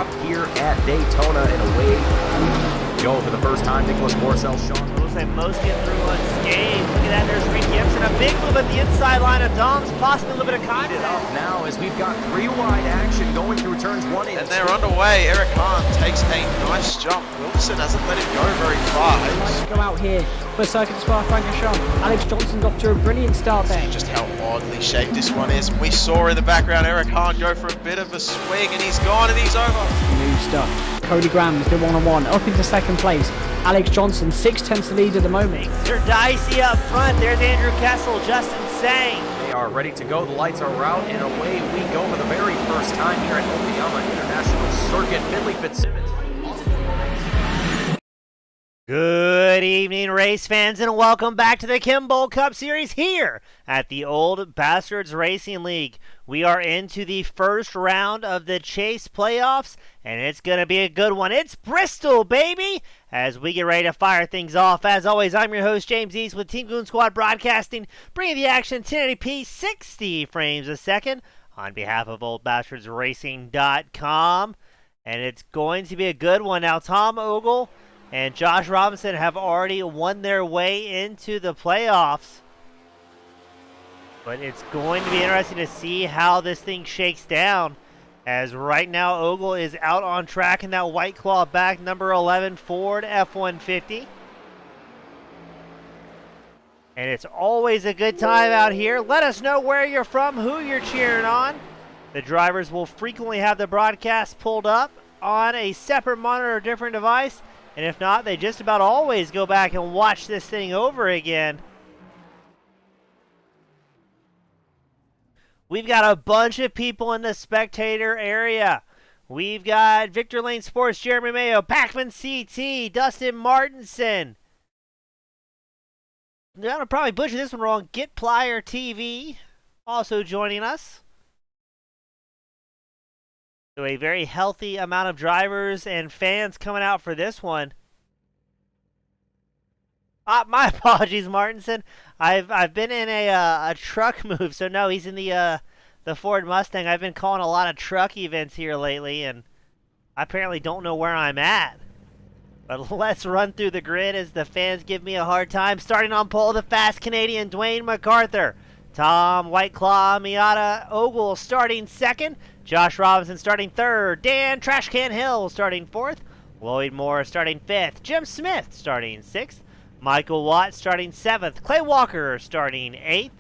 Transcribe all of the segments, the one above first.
backdrop here at Daytona, and away we go for the first time. Nicholas Morcel, Sean. Looks like most get through unscathed. Look at that, there's Reed Gibson. A big move at the inside line of Dom's, possibly a little bit of contact. It up now as we've got 3 wide action going through turns 1 and 2. And they're underway. Eric Hahn takes a nice jump. Wilson hasn't let him go very far. Go out here for Circuit Spa Francorchamps. Alex Johnson's off to a brilliant start there. Just how oddly shaped this one is. We saw in the background Eric Hahn go for a bit of a swing, and he's gone and he's over. New stuff. Cody Graham's the one-on-one up into second place. Alex Johnson 6/10 the lead at the moment. They're dicey up front. There's Andrew Kessel, Justin Sang. They are ready to go. The lights are out, and away we go for the very first time here at Okayama International Circuit. Finley Fitzsimmons. Good evening, race fans, and welcome back to the Kimball Cup Series here at the Old Bastards Racing League. We are into the first round of the Chase playoffs, and it's going to be a good one. It's Bristol, baby, as we get ready to fire things off. As always, I'm your host, James East, with Team Goon Squad Broadcasting, bringing the action 1080p, 60 frames a second, on behalf of OldBastardsRacing.com, and it's going to be a good one. Now, Tom Ogle and Josh Robinson have already won their way into the playoffs. But it's going to be interesting to see how this thing shakes down, as right now Ogle is out on track in that White Claw back number 11 Ford F-150. And it's always a good time out here. Let us know where you're from, who you're cheering on. The drivers will frequently have the broadcast pulled up on a separate monitor or different device. And if not, they just about always go back and watch this thing over again. We've got a bunch of people in the spectator area. We've got Victor Lane Sports, Jeremy Mayo, Pac-Man CT, Dustin Martinson. I'm going to probably butcher this one wrong. Get Plier TV also joining us. So a very healthy amount of drivers and fans coming out for this one. My apologies, Martinson. I've been in a truck move, so no, he's in the Ford Mustang. I've been calling a lot of truck events here lately, and I apparently don't know where I'm at. But let's run through the grid as the fans give me a hard time. Starting on pole, the fast Canadian Dwayne MacArthur. Tom White Claw Miata Ogle starting second. Josh Robinson starting third. Dan Trashcan Hill starting fourth. Lloyd Moore starting fifth. Jim Smith starting sixth. Michael Watt starting seventh. Clay Walker starting eighth.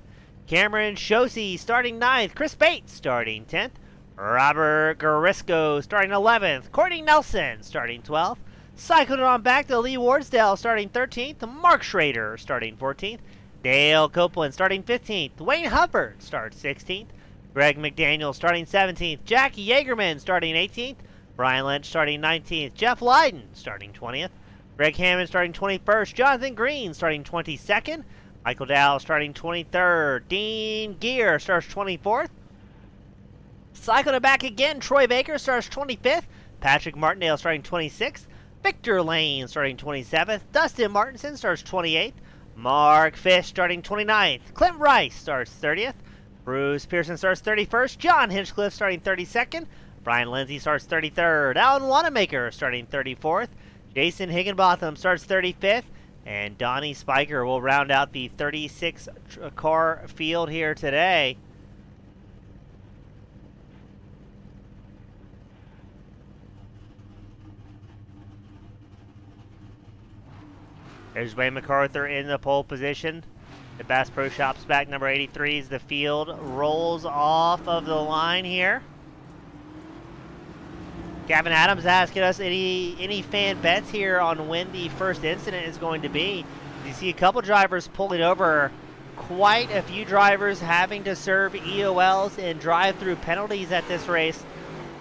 Cameron Shosey starting ninth. Chris Bates starting 10th. Robert Garisco starting 11th. Courtney Nelson starting 12th. Cycling on back to Lee Wardsdale starting 13th. Mark Schrader starting 14th. Dale Copeland starting 15th. Wayne Hubbard starts 16th. Greg McDaniel starting 17th. Jack Yeagerman starting 18th. Brian Lynch starting 19th. Jeff Lydon starting 20th. Greg Hammond starting 21st. Jonathan Green starting 22nd. Michael Dow starting 23rd. Dean Gear starts 24th. Cycling it back again, Troy Baker starts 25th. Patrick Martindale starting 26th. Victor Lane starting 27th. Dustin Martinson starts 28th. Mark Fish starting 29th. Clint Rice starts 30th. Bruce Pearson starts 31st. John Hinchcliffe starting 32nd. Brian Lindsay starts 33rd. Alan Wanamaker starting 34th. Jason Higginbotham starts 35th. And Donnie Spiker will round out the 36 car field here today. There's Wayne MacArthur in the pole position. The Bass Pro Shops back number 83 as the field rolls off of the line here. Gavin Adams asking us any fan bets here on when the first incident is going to be. You see a couple drivers pulling over. Quite a few drivers having to serve EOLs and drive-through penalties at this race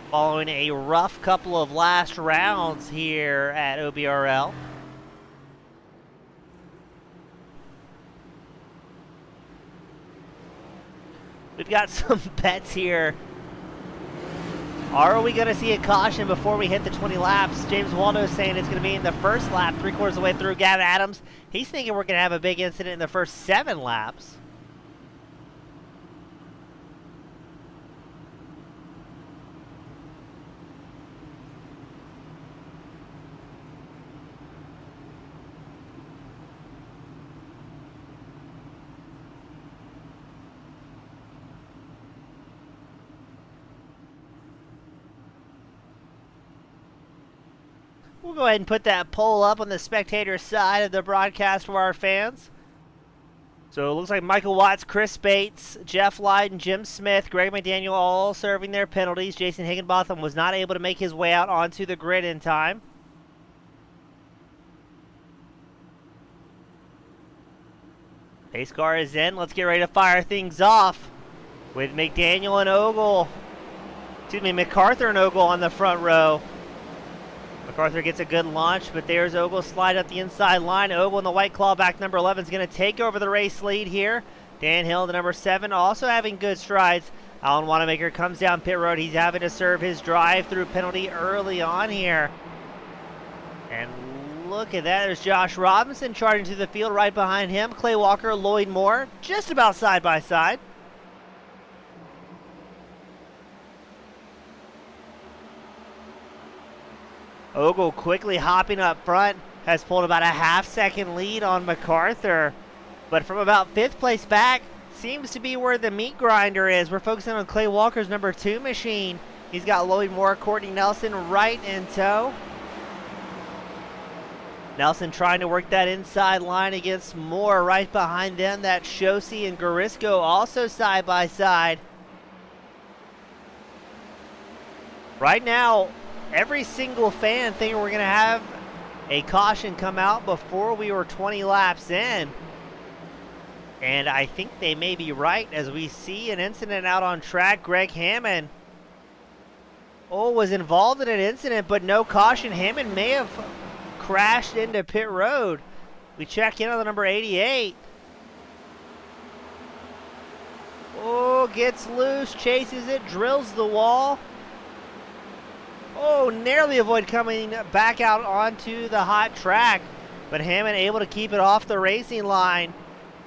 following a rough couple of last rounds here at OBRL. We've got some bets here. Are we going to see a caution before we hit the 20 laps? James Waldo is saying it's going to be in the first lap, 3/4 of the way through. Gavin Adams, he's thinking we're going to have a big incident in the first 7 laps. We'll go ahead and put that poll up on the spectator side of the broadcast for our fans. So it looks like Michael Watts, Chris Bates, Jeff Lyden, Jim Smith, Greg McDaniel all serving their penalties. Jason Higginbotham was not able to make his way out onto the grid in time. Pace car is in. Let's get ready to fire things off with McDaniel and Ogle. Excuse me, MacArthur and Ogle on the front row. MacArthur gets a good launch, but there's Ogle slide up the inside line. Ogle in the white claw back number 11 is going to take over the race lead here. Dan Hill, the number 7, also having good strides. Alan Wanamaker comes down pit road. He's having to serve his drive-through penalty early on here. And look at that. There's Josh Robinson charging through the field right behind him. Clay Walker, Lloyd Moore, just about side by side. Ogle quickly hopping up front, has pulled about a half-second lead on MacArthur. But from about 5th place back, seems to be where the meat grinder is. We're focusing on Clay Walker's number 2 machine. He's got Lloyd Moore, Courtney Nelson right in tow. Nelson trying to work that inside line against Moore right behind them. That's Shosi and Garisco also side by side. Right now, every single fan thinking we're going to have a caution come out before we were 20 laps in. And I think they may be right as we see an incident out on track. Greg Hammond was involved in an incident, but no caution. Hammond may have crashed into pit road. We check in on the number 88. Gets loose, chases it, drills the wall. Narrowly avoid coming back out onto the hot track, but Hammond able to keep it off the racing line.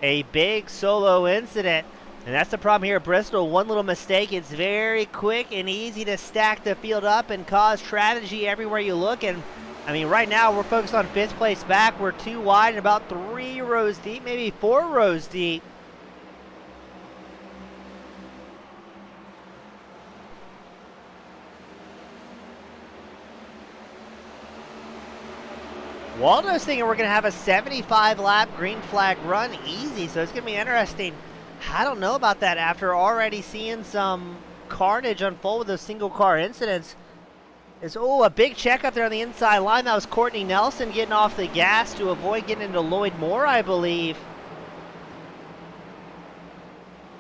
A big solo incident, and that's the problem here at Bristol. One little mistake, it's very quick and easy to stack the field up and cause tragedy everywhere you look. And I mean, right now we're focused on 5th place back. We're 2 wide and about 3 rows deep, maybe 4 rows deep. Waldo's thinking we're going to have a 75-lap green flag run easy, so it's going to be interesting. I don't know about that after already seeing some carnage unfold with those single-car incidents. It's, a big check up there on the inside line. That was Courtney Nelson getting off the gas to avoid getting into Lloyd Moore, I believe.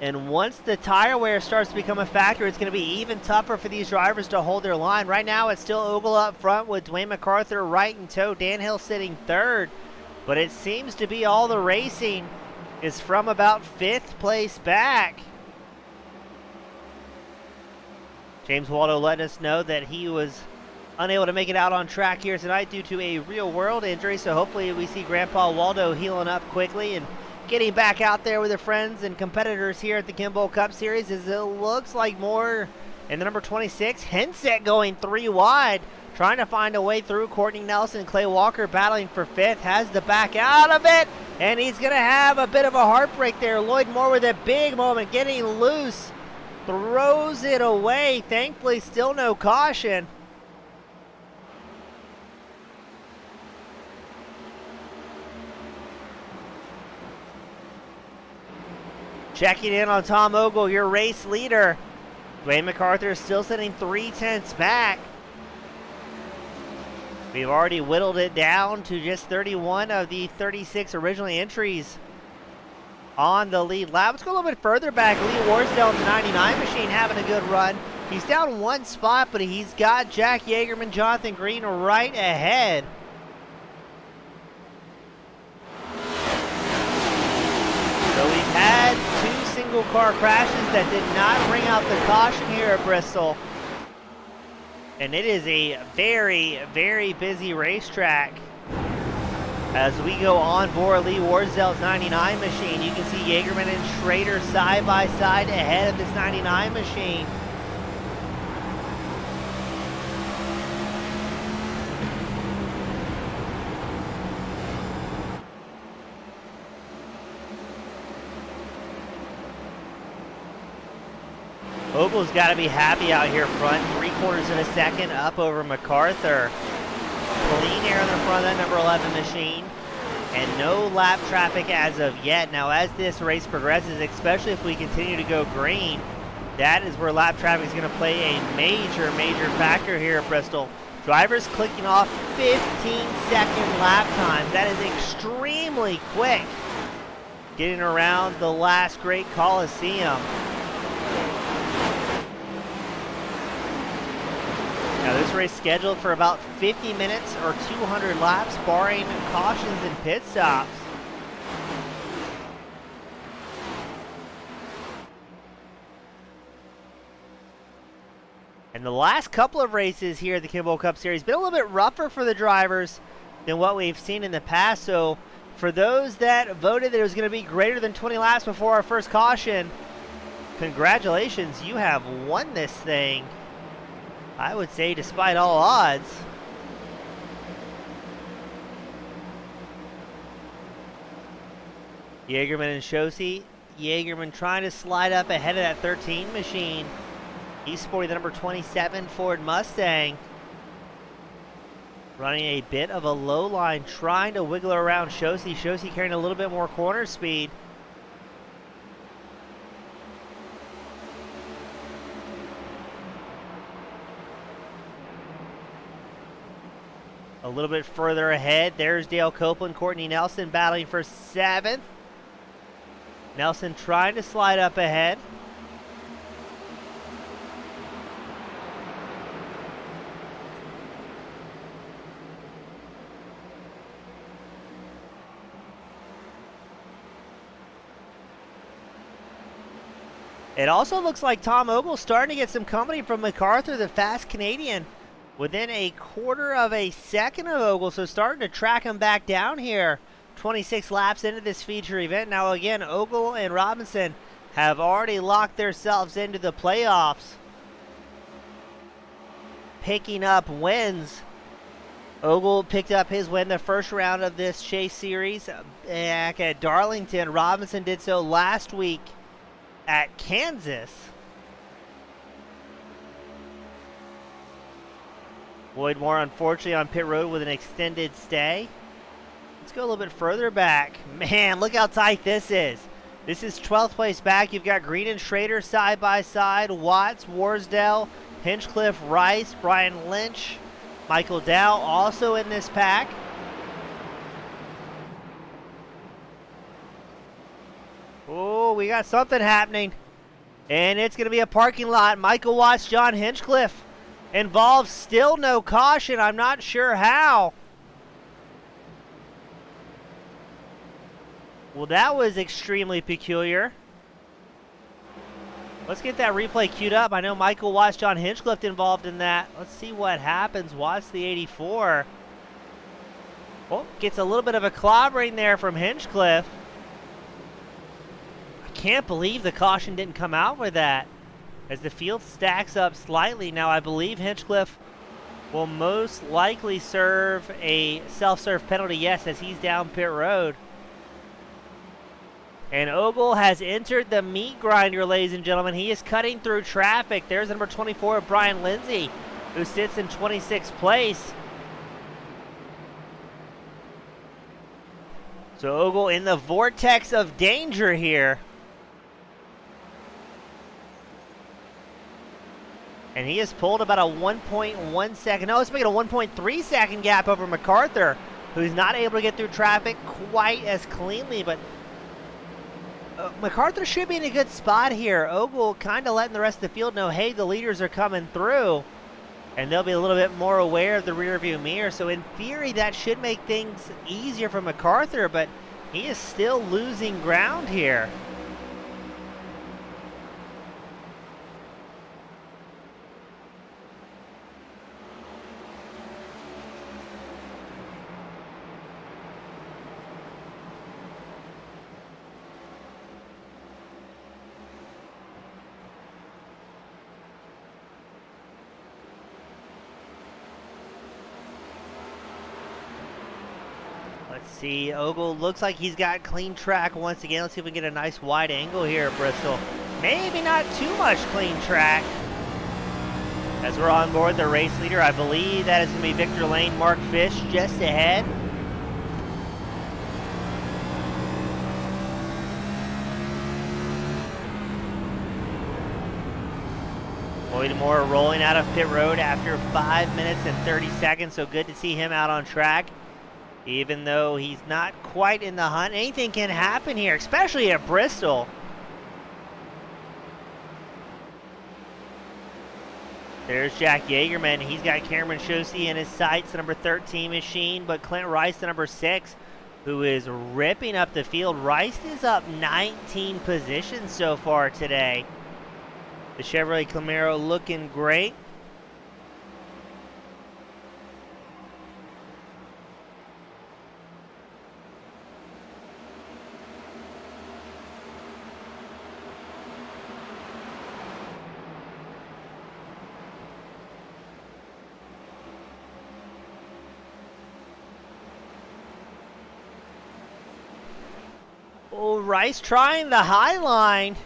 And once the tire wear starts to become a factor, it's going to be even tougher for these drivers to hold their line. Right now, it's still Ogle up front with Dwayne MacArthur right in tow. Dan Hill sitting 3rd. But it seems to be all the racing is from about 5th place back. James Waldo letting us know that he was unable to make it out on track here tonight due to a real-world injury. So hopefully we see Grandpa Waldo healing up quickly and getting back out there with their friends and competitors here at the Kimball Cup Series. As it looks like Moore in the number 26. Henset going 3 wide, trying to find a way through. Courtney Nelson, Clay Walker battling for 5th, has to back out of it, and he's going to have a bit of a heartbreak there. Lloyd Moore with a big moment, getting loose, throws it away. Thankfully, still no caution. Checking in on Tom Ogle, your race leader. Dwayne MacArthur is still sitting 3/10 back. We've already whittled it down to just 31 of the 36 originally entries on the lead lap. Let's go a little bit further back. Lee Warsdale in the 99 machine having a good run. He's down 1 spot, but he's got Jack Yeagerman, Jonathan Green right ahead. So we've had 2 single car crashes that did not bring out the caution here at Bristol. And it is a very, very busy racetrack. As we go on board Lee Warsdale's 99 machine, you can see Yeagerman and Schrader side by side ahead of this 99 machine. Ogle's got to be happy out here front. 3/4 of a second up over MacArthur. Clean air in the front of that number 11 machine. And no lap traffic as of yet. Now, as this race progresses, especially if we continue to go green, that is where lap traffic is going to play a major, major factor here at Bristol. Drivers clicking off 15-second lap times. That is extremely quick. Getting around the last great Coliseum. Now this race scheduled for about 50 minutes or 200 laps, barring cautions and pit stops. And the last couple of races here at the Kimball Cup Series been a little bit rougher for the drivers than what we've seen in the past. So for those that voted that it was going to be greater than 20 laps before our first caution, congratulations, you have won this thing. I would say despite all odds. Jaegerman and Shosi. Jaegerman trying to slide up ahead of that 13 machine. He's sporting the number 27 Ford Mustang. Running a bit of a low line, trying to wiggle around Shosi. Shosi carrying a little bit more corner speed. A little bit further ahead, there's Dale Copeland, Courtney Nelson battling for 7th. Nelson trying to slide up ahead. It also looks like Tom Ogle's starting to get some company from MacArthur, the fast Canadian, within a quarter of a second of Ogle, so starting to track him back down here 26 laps into this feature event. Now again, Ogle and Robinson have already locked themselves into the playoffs, picking up wins. Ogle picked up his win the first round of this Chase Series back at Darlington. Robinson did so last week at Kansas. Lloyd Moore, unfortunately, on pit road with an extended stay. Let's go a little bit further back. Man, look how tight this is. This is 12th place back. You've got Green and Schrader side by side. Watts, Warsdale, Hinchcliffe, Rice, Brian Lynch, Michael Dow also in this pack. Oh, we got something happening. And it's going to be a parking lot. Michael Watts, John Hinchcliffe involved. Still no caution. I'm not sure how. Well, that was extremely peculiar. Let's get that replay queued up. I know Michael Watts, John Hinchcliffe involved in that. Let's see what happens. Watts, the 84. Oh, gets a little bit of a clobbering there from Hinchcliffe. Can't believe the caution didn't come out with that, as the field stacks up slightly. Now I believe Hinchcliffe will most likely serve a self-serve penalty, yes, as he's down pit road. And Ogle has entered the meat grinder, ladies and gentlemen. He is cutting through traffic. There's number 24, Brian Lindsay, who sits in 26th place. So Ogle in the vortex of danger here. And he has pulled about a 1.1 second, no, it's making a 1.3 second gap over MacArthur, who's not able to get through traffic quite as cleanly, but MacArthur should be in a good spot here. Ogle kind of letting the rest of the field know, hey, the leaders are coming through, and they'll be a little bit more aware of the rear view mirror. So in theory, that should make things easier for MacArthur, but he is still losing ground here. Let's see, Ogle looks like he's got clean track once again. Let's see if we can get a nice wide angle here at Bristol. Maybe not too much clean track. As we're on board the race leader, I believe that is going to be Victor Lane, Mark Fish just ahead. Lloyd Moore rolling out of pit road after 5 minutes and 30 seconds, so good to see him out on track. Even though he's not quite in the hunt, anything can happen here, especially at Bristol. There's Jack Yeagerman. He's got Cameron Shosey in his sights, the number 13 machine, but Clint Rice, the number 6, who is ripping up the field. Rice is up 19 positions so far today. The Chevrolet Camaro looking great. Oh, Rice trying the high line.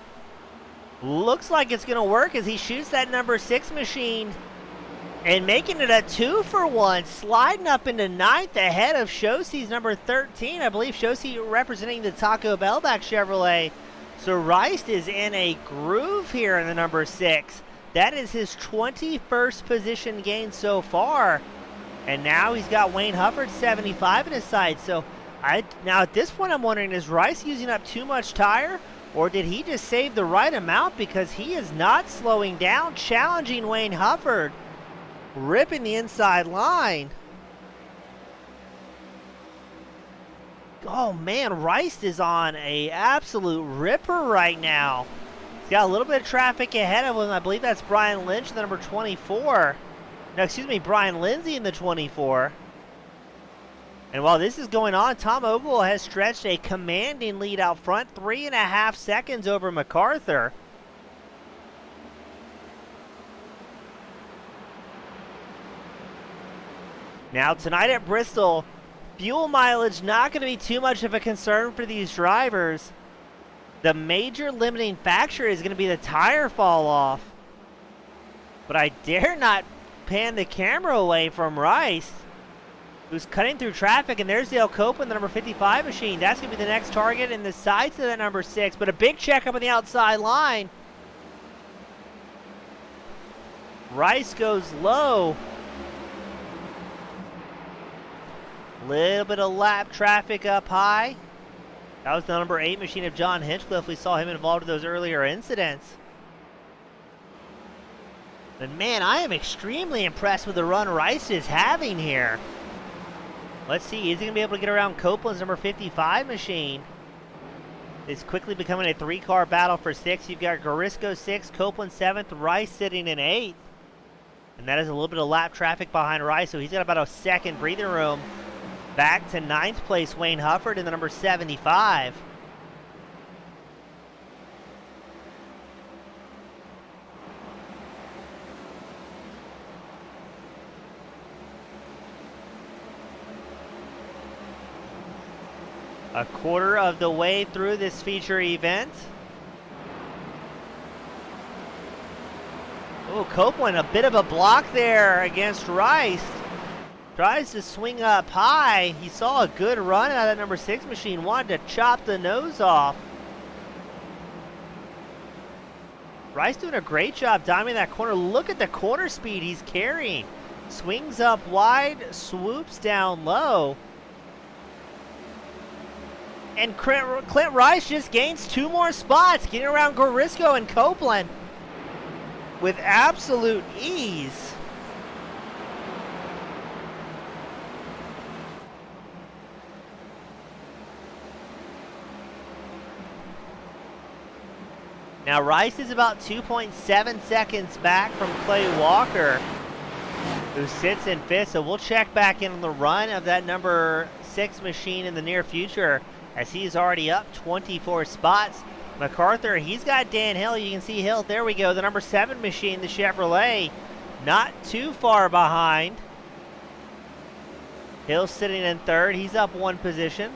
Looks like it's going to work as he shoots that number 6 machine and making it a 2-for-1, sliding up into 9th ahead of Shosey's number 13. I believe Shosey representing the Taco Bellback Chevrolet. So Rice is in a groove here in the number 6. That is his 21st position gain so far. And now he's got Wayne Hufford 75 in his sights. So now at this point I'm wondering, is Rice using up too much tire? Or did he just save the right amount, because he is not slowing down, challenging Wayne Hufford, ripping the inside line. Oh man, Rice is on a absolute ripper right now. He's got a little bit of traffic ahead of him. I believe that's Brian Lynch, the number 24. No, excuse me, Brian Lindsay in the 24. And while this is going on, Tom Ogle has stretched a commanding lead out front, 3.5 seconds over MacArthur. Now tonight at Bristol, fuel mileage not going to be too much of a concern for these drivers. The major limiting factor is going to be the tire fall off. But I dare not pan the camera away from Rice, who's cutting through traffic, and there's Dale Copeland, the number 55 machine. That's going to be the next target in the sights of that number 6, but a big checkup on the outside line. Rice goes low. Little bit of lap traffic up high. That was the number 8 machine of John Hinchcliffe. We saw him involved in those earlier incidents. But man, I am extremely impressed with the run Rice is having here. Let's see, is he going to be able to get around Copeland's number 55 machine? It's quickly becoming a 3-car battle for 6. You've got Garisco 6, Copeland 7th, Rice sitting in 8th. And that is a little bit of lap traffic behind Rice, so he's got about a second breathing room. Back to 9th place, Wayne Hufford in the number 75. A quarter of the way through this feature event. Oh, Copeland, a bit of a block there against Rice. Tries to swing up high. He saw a good run out of that number 6 machine. Wanted to chop the nose off. Rice doing a great job diming that corner. Look at the corner speed he's carrying. Swings up wide, swoops down low. And Clint Rice just gains 2 more spots, getting around Garisco and Copeland with absolute ease. Now Rice is about 2.7 seconds back from Clay Walker, who sits in 5th. So we'll check back in on the run of that number 6 machine in the near future, as he's already up 24 spots. MacArthur, he's got Dan Hill. You can see Hill. There we go. The number 7 machine, the Chevrolet, not too far behind. Hill sitting in 3rd. He's up 1 position.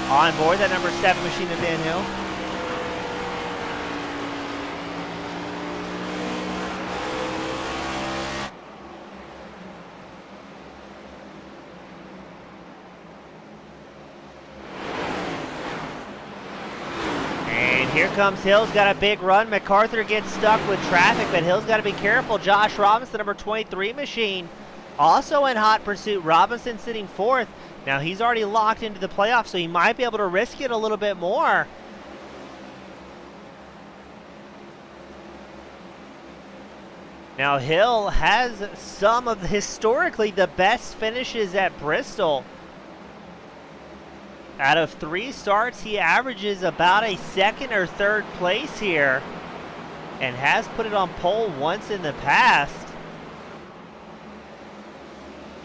On board that number 7 machine of Dan Hill. comes Hill's got a big run. MacArthur gets stuck with traffic, but Hill's got to be careful. Josh Robinson, number 23 machine, also in hot pursuit. Robinson sitting 4th. Now he's already locked into the playoffs, so he might be able to risk it a little bit more. Now Hill has some of historically the best finishes at Bristol. Out of 3 starts, he averages about a 2nd or 3rd place here and has put it on pole once in the past.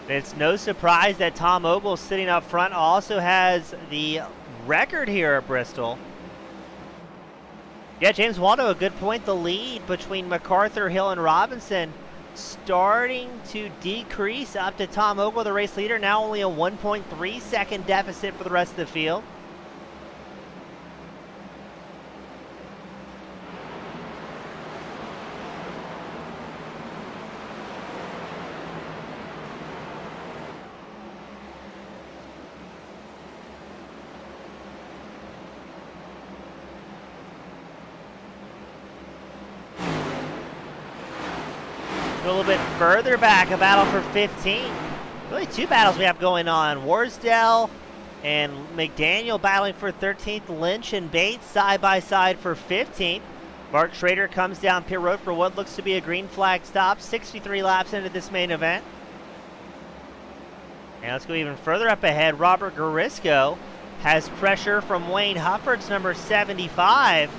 It's no surprise that Tom Ogle, sitting up front, also has the record here at Bristol. Yeah, James Waldo, a good point. The lead between MacArthur, Hill, and Robinson starting to decrease up to Tom Ogle, the race leader. Now only a 1.3 second deficit for the rest of the field. A little bit further back, a battle for 15. Really 2 battles we have going on. Warsdale and McDaniel battling for 13th. Lynch and Bates side by side for 15th. Mark Schrader comes down pit road for what looks to be a green flag stop. 63 laps into this main event. And let's go even further up ahead. Robert Garisco has pressure from Wayne Hufford's number 75.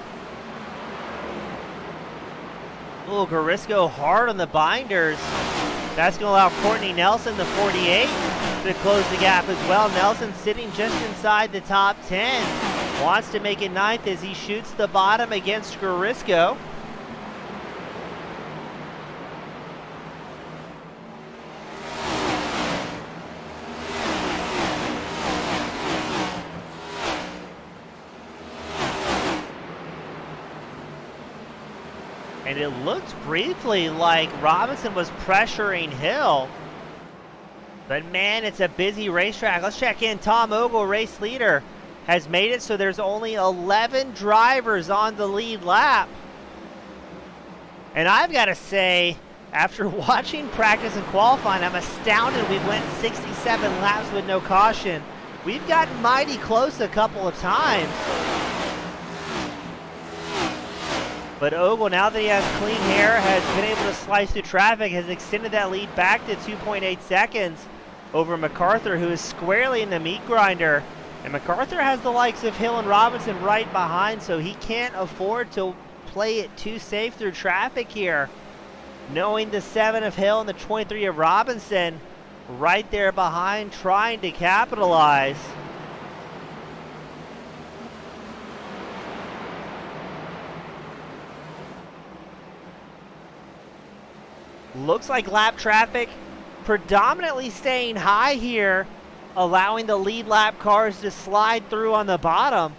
Ooh, Garisco hard on the binders. That's going to allow Courtney Nelson, the 48, to close the gap as well. Nelson sitting just inside the top 10. Wants to make it 9th as he shoots the bottom against Garisco. And it looked briefly like Robinson was pressuring Hill. But man, it's a busy racetrack. Let's check in. Tom Ogle, race leader, has made it so there's only 11 drivers on the lead lap. And I've got to say, after watching practice and qualifying, I'm astounded we went 67 laps with no caution. We've gotten mighty close a couple of times. But Ogle, now that he has clean hair, has been able to slice through traffic, has extended that lead back to 2.8 seconds over MacArthur, who is squarely in the meat grinder. And MacArthur has the likes of Hill and Robinson right behind, so he can't afford to play it too safe through traffic here. Knowing the 7 of Hill and the 23 of Robinson right there behind, trying to capitalize. Looks like lap traffic predominantly staying high here, allowing the lead lap cars to slide through on the bottom.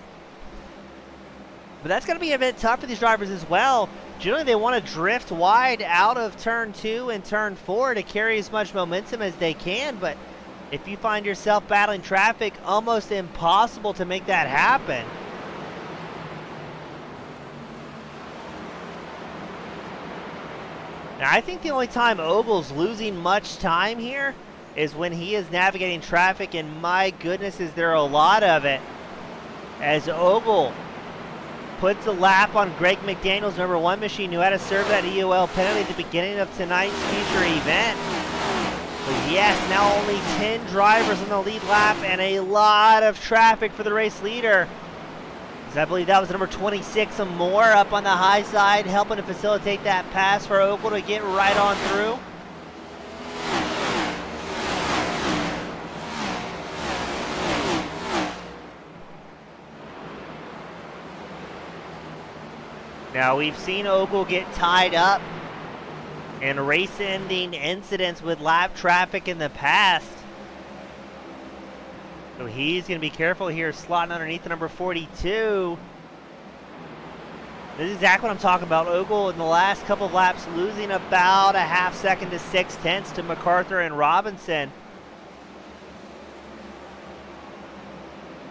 But that's going to be a bit tough for these drivers as well. Generally, they want to drift wide out of turn 2 and turn 4 to carry as much momentum as they can. But if you find yourself battling traffic, almost impossible to make that happen. Now, I think the only time Ogle's losing much time here is when he is navigating traffic, and my goodness, is there a lot of it. As Ogle puts a lap on Greg McDaniel's number 1 machine, who had to serve that EOL penalty at the beginning of tonight's feature event. But yes, now only 10 drivers on the lead lap and a lot of traffic for the race leader. I believe that was number 26 and more up on the high side, helping to facilitate that pass for Ogle to get right on through. Now, we've seen Ogle get tied up in race-ending incidents with lap traffic in the past. So he's going to be careful here, slotting underneath the number 42. This is exactly what I'm talking about. Ogle in the last couple of laps losing about a half second to 0.6 to MacArthur and Robinson.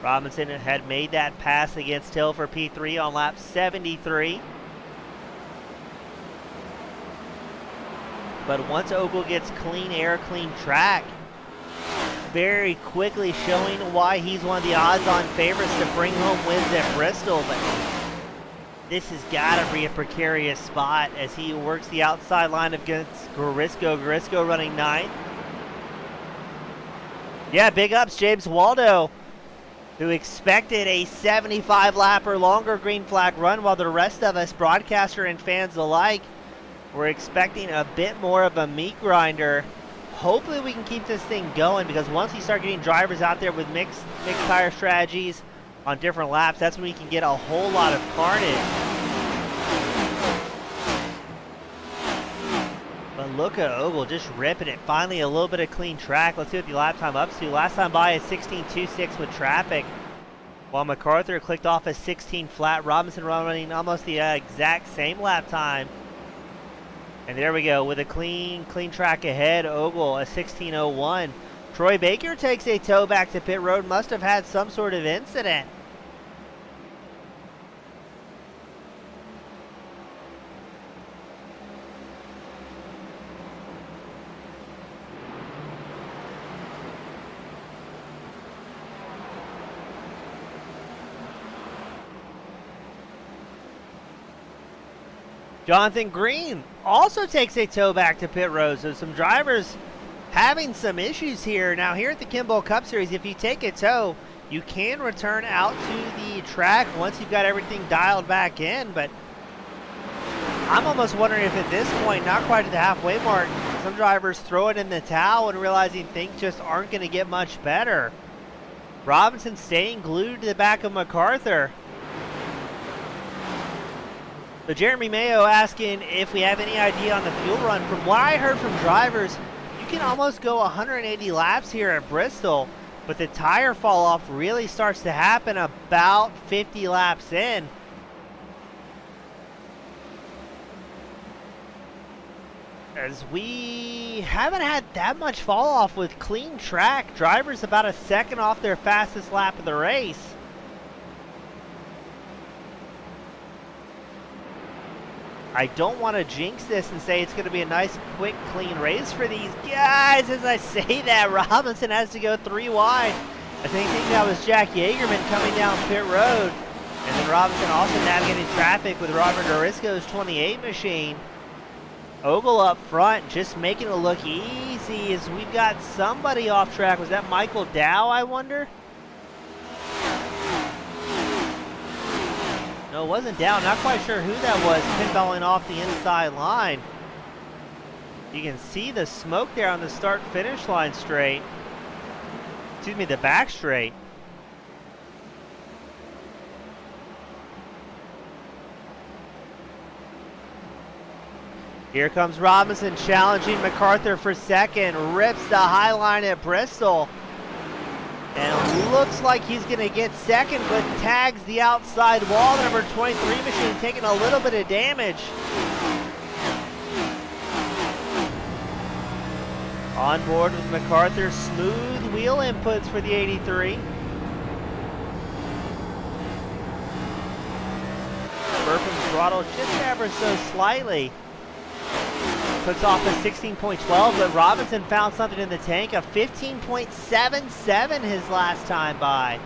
Robinson had made that pass against Hill for P3 on lap 73. But once Ogle gets clean air, clean track, very quickly showing why he's one of the odds-on favorites to bring home wins at Bristol. But this has got to be a precarious spot as he works the outside line against Garisco. Garisco running 9th. Yeah, big ups James Waldo, who expected a 75 lap or longer green flag run, while the rest of us, broadcaster and fans alike, were expecting a bit more of a meat grinder. Hopefully we can keep this thing going, because once we start getting drivers out there with mixed tire strategies on different laps, that's when we can get a whole lot of carnage. But look at Ogle just ripping it. Finally a little bit of clean track. Let's see what the lap time up to. Last time by is 16.26 with traffic, while MacArthur clicked off a 16 flat. Robinson running almost the exact same lap time. And there we go with a clean track ahead. Ogle a 16.01. Troy Baker takes a tow back to pit road. Must have had some sort of incident. Jonathan Green also takes a tow back to pit road. So some drivers having some issues here. Now here at the Kimball Cup Series, if you take a tow, you can return out to the track once you've got everything dialed back in. But I'm almost wondering if at this point, not quite at the halfway mark, some drivers throw it in the towel and realizing things just aren't going to get much better. Robinson staying glued to the back of MacArthur. So Jeremy Mayo asking if we have any idea on the fuel run. From what I heard from drivers, you can almost go 180 laps here at Bristol, but the tire fall off really starts to happen about 50 laps in. As we haven't had that much fall off with clean track. Drivers about a second off their fastest lap of the race. I don't want to jinx this and say it's going to be a nice, quick, clean race for these guys. As I say that, Robinson has to go 3 wide. I think that was Jack Yeagerman coming down pit road. And then Robinson also navigating traffic with Robert Garisco's 28 machine. Ogle up front, just making it look easy as we've got somebody off track. Was that Michael Dow, I wonder? No, it wasn't Dow. Not quite sure who that was, pinballing off the inside line. You can see the smoke there on the start-finish line straight. Excuse me, the back straight. Here comes Robinson challenging MacArthur for second. Rips the high line at Bristol. And looks like he's going to get second, but tags the outside wall. The number 23 machine taking a little bit of damage. On board with MacArthur, smooth wheel inputs for the 83. Burping throttle just ever so slightly. Puts off a 16.12, but Robinson found something in the tank, a 15.77 his last time by.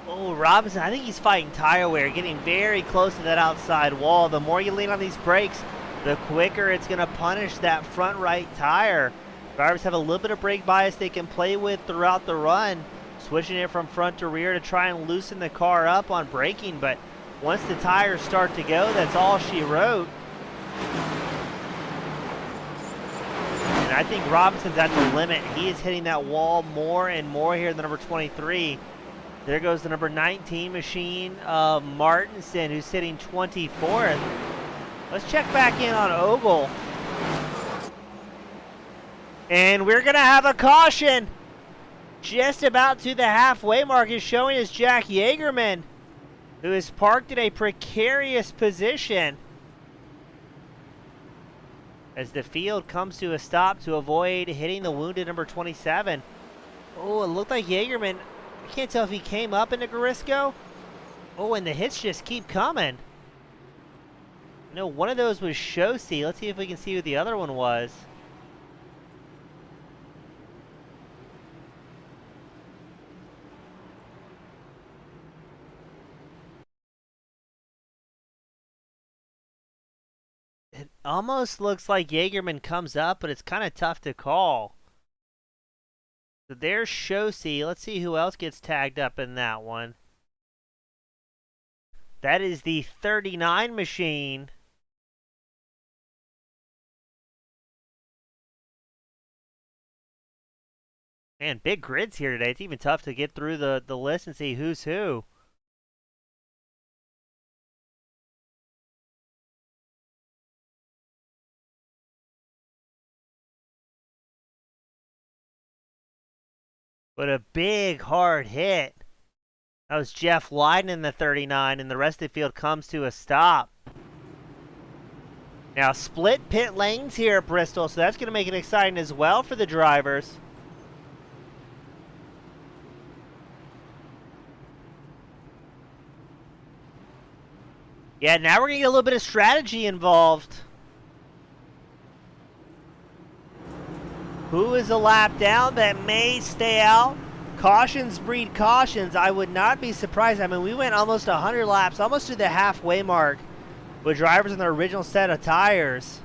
Oh, Robinson, I think he's fighting tire wear, getting very close to that outside wall. The more you lean on these brakes, the quicker it's going to punish that front right tire. Drivers have a little bit of brake bias they can play with throughout the run, switching it from front to rear to try and loosen the car up on braking, but once the tires start to go, that's all she wrote. And I think Robinson's at the limit. He is hitting that wall more and more here, the number 23. There goes the number 19 machine of Martinson, who's sitting 24th. Let's check back in on Ogle. And we're going to have a caution. Just about to the halfway mark is showing us Jack Yeagerman, who is parked in a precarious position. as the field comes to a stop to avoid hitting the wounded number 27. Oh, it looked like Jaegerman. I can't tell if he came up into Garisco. Oh, and the hits just keep coming. No, one of those was Shosi. Let's see if we can see who the other one was. It almost looks like Jaegerman comes up, but it's kind of tough to call. So there's Shosi. Let's see who else gets tagged up in that one. That is the 39 machine. Man, big grids here today. It's even tough to get through the list and see who's who. But a big, hard hit. That was Jeff Leiden in the 39, and the rest of the field comes to a stop. Now, split pit lanes here at Bristol, so that's going to make it exciting as well for the drivers. Yeah, now we're going to get a little bit of strategy involved. Who is a lap down that may stay out? Cautions breed cautions. I would not be surprised. I mean, we went almost 100 laps, almost to the halfway mark, with drivers in their original set of tires.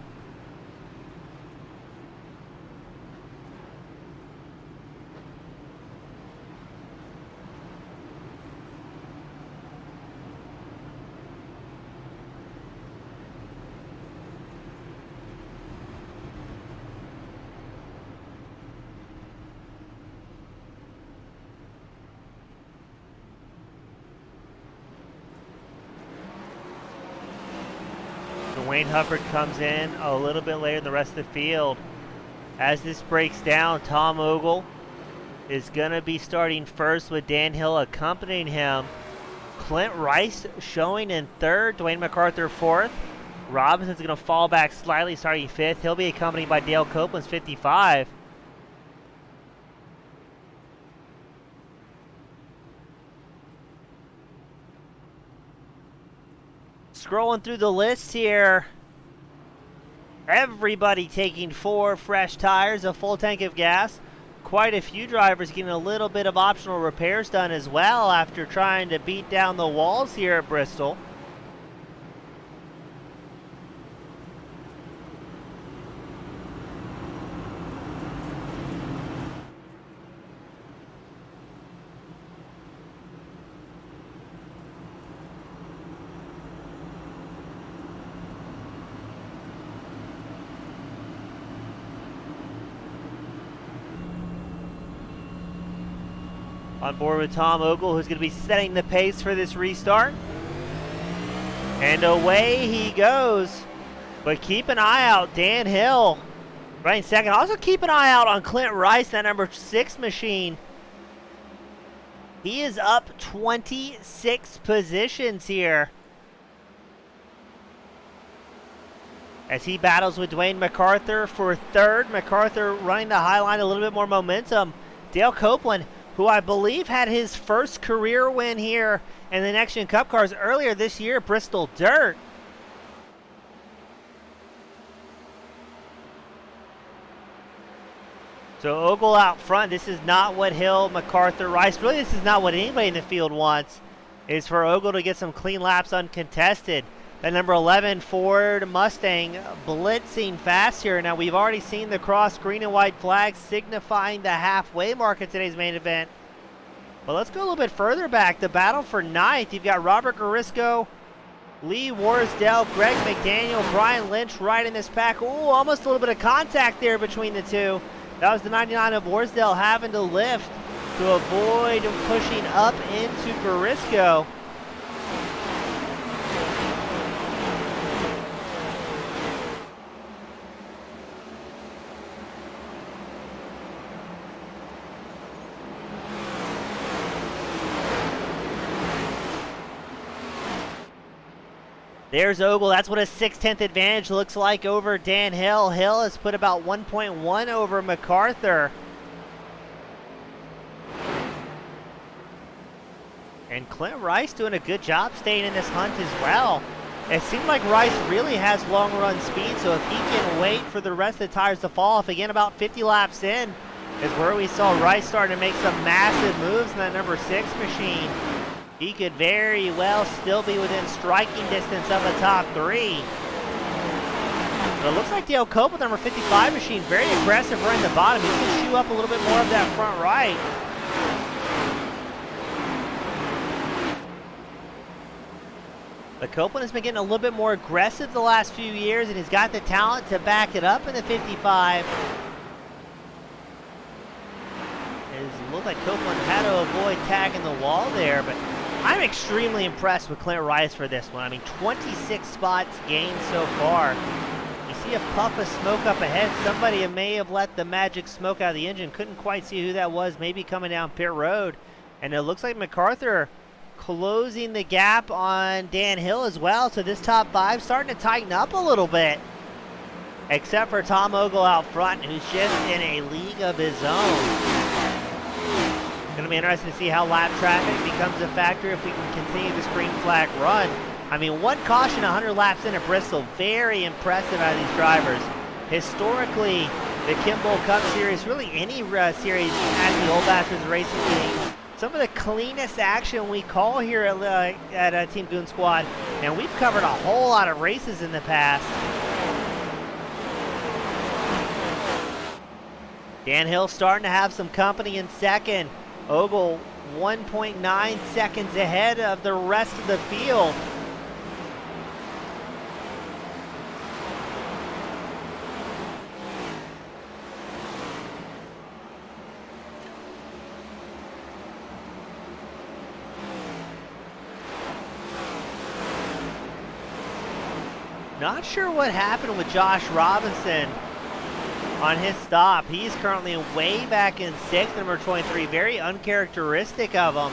Wayne Hufford comes in a little bit later than the rest of the field. As this breaks down, Tom Ogle is going to be starting first with Dan Hill accompanying him. Clint Rice showing in third, Dwayne MacArthur fourth. Robinson's going to fall back slightly, starting fifth. He'll be accompanied by Dale Copeland's 55. Scrolling through the list here, everybody taking 4 fresh tires, a full tank of gas. Quite a few drivers getting a little bit of optional repairs done as well after trying to beat down the walls here at Bristol. On board with Tom Ogle, who's going to be setting the pace for this restart. And away he goes. But keep an eye out, Dan Hill running second. Also keep an eye out on Clint Rice, that number 6 machine. He is up 26 positions here, as he battles with Dwayne MacArthur for third. MacArthur running the high line, a little bit more momentum. Dale Copeland, who I believe had his first career win here in the Next Gen Cup cars earlier this year at Bristol Dirt. So Ogle out front. This is not what Hill, MacArthur, Rice, really this is not what anybody in the field wants, is for Ogle to get some clean laps uncontested. That number 11 Ford Mustang blitzing fast here. Now we've already seen the cross green and white flag signifying the halfway mark of today's main event. But let's go a little bit further back. The battle for ninth. You've got Robert Garisco, Lee Warsdale, Greg McDaniel, Brian Lynch right in this pack. Ooh, almost a little bit of contact there between the two. That was the 99 of Warsdale having to lift to avoid pushing up into Garisco. There's Ogle. That's what a 6/10 advantage looks like over Dan Hill. Hill has put about 1.1 over MacArthur. And Clint Rice doing a good job staying in this hunt as well. It seemed like Rice really has long run speed, so if he can wait for the rest of the tires to fall off, again about 50 laps in, is where we saw Rice starting to make some massive moves in that number 6 machine. He could very well still be within striking distance of a top 3. But it looks like Dale Cope with number 55 machine, very aggressive right in the bottom. He's going to chew up a little bit more of that front right. But Copeland has been getting a little bit more aggressive the last few years, and he's got the talent to back it up in the 55. It looked like Copeland had to avoid tagging the wall there, but I'm extremely impressed with Clint Rice for this one. I mean, 26 spots gained so far. You see a puff of smoke up ahead. Somebody may have let the magic smoke out of the engine. Couldn't quite see who that was, maybe coming down pit road. And it looks like MacArthur closing the gap on Dan Hill as well. So this top 5 starting to tighten up a little bit. Except for Tom Ogle out front, who's just in a league of his own. Going to be interesting to see how lap traffic becomes a factor if we can continue this green flag run. I mean, 1 caution 100 laps in at Bristol. Very impressive out of these drivers. Historically, the Kimball Cup Series, really any series at the Old Masters Racing League, some of the cleanest action we call here at Team Goon Squad, and we've covered a whole lot of races in the past. Dan Hill starting to have some company in second. Ogle 1.9 seconds ahead of the rest of the field. Not sure what happened with Josh Robinson on his stop. He's currently way back in 6th, number 23. Very uncharacteristic of him.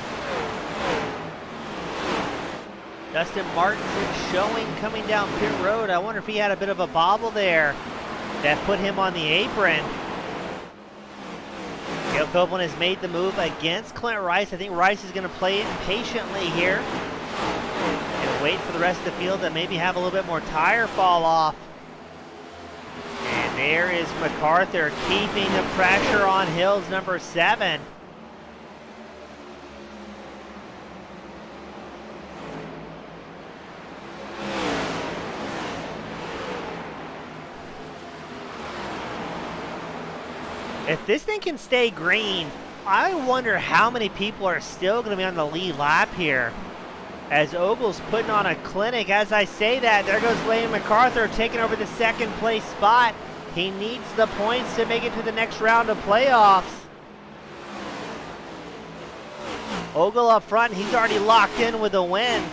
Dustin Martinson showing coming down pit road. I wonder if he had a bit of a bobble there that put him on the apron. Dale Copeland has made the move against Clint Rice. I think Rice is going to play it patiently here and wait for the rest of the field to maybe have a little bit more tire fall off. And there is MacArthur keeping the pressure on Hill's number 7. If this thing can stay green, I wonder how many people are still going to be on the lead lap here. As Ogle's putting on a clinic. As I say that, there goes Lane MacArthur taking over the 2nd place spot. He needs the points to make it to the next round of playoffs. Ogle up front, he's already locked in with a win.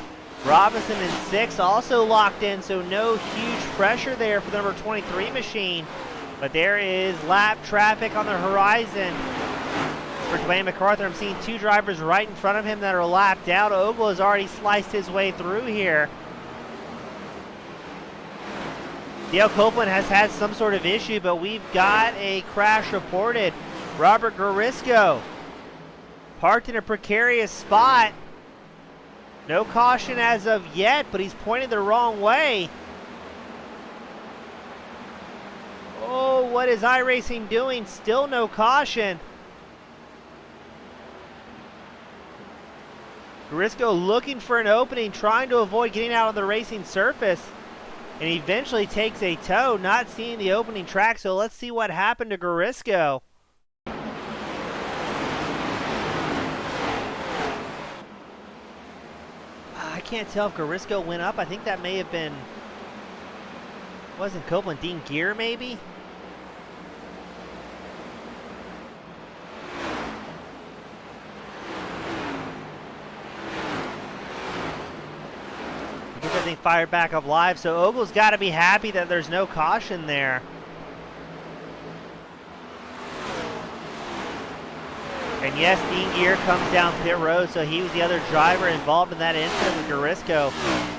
Robinson in 6th, also locked in, so no huge pressure there for the number 23 machine. But there is lap traffic on the horizon for Dwayne MacArthur. I'm seeing 2 drivers right in front of him that are lapped out. Ogle has already sliced his way through here. Dale Copeland has had some sort of issue, but we've got a crash reported. Robert Garisco parked in a precarious spot. No caution as of yet, but he's pointed the wrong way. Oh, what is iRacing doing? Still no caution. Garisco looking for an opening, trying to avoid getting out on the racing surface, and eventually takes a tow, not seeing the opening track. So let's see what happened to Garisco. I can't tell if Garisco went up. I think that may have been, wasn't Copeland, Dean Gear maybe? Get everything fired back up live, so Ogle's got to be happy that there's no caution there. And yes, Dean Gear comes down pit road, so he was the other driver involved in that incident with Garisco.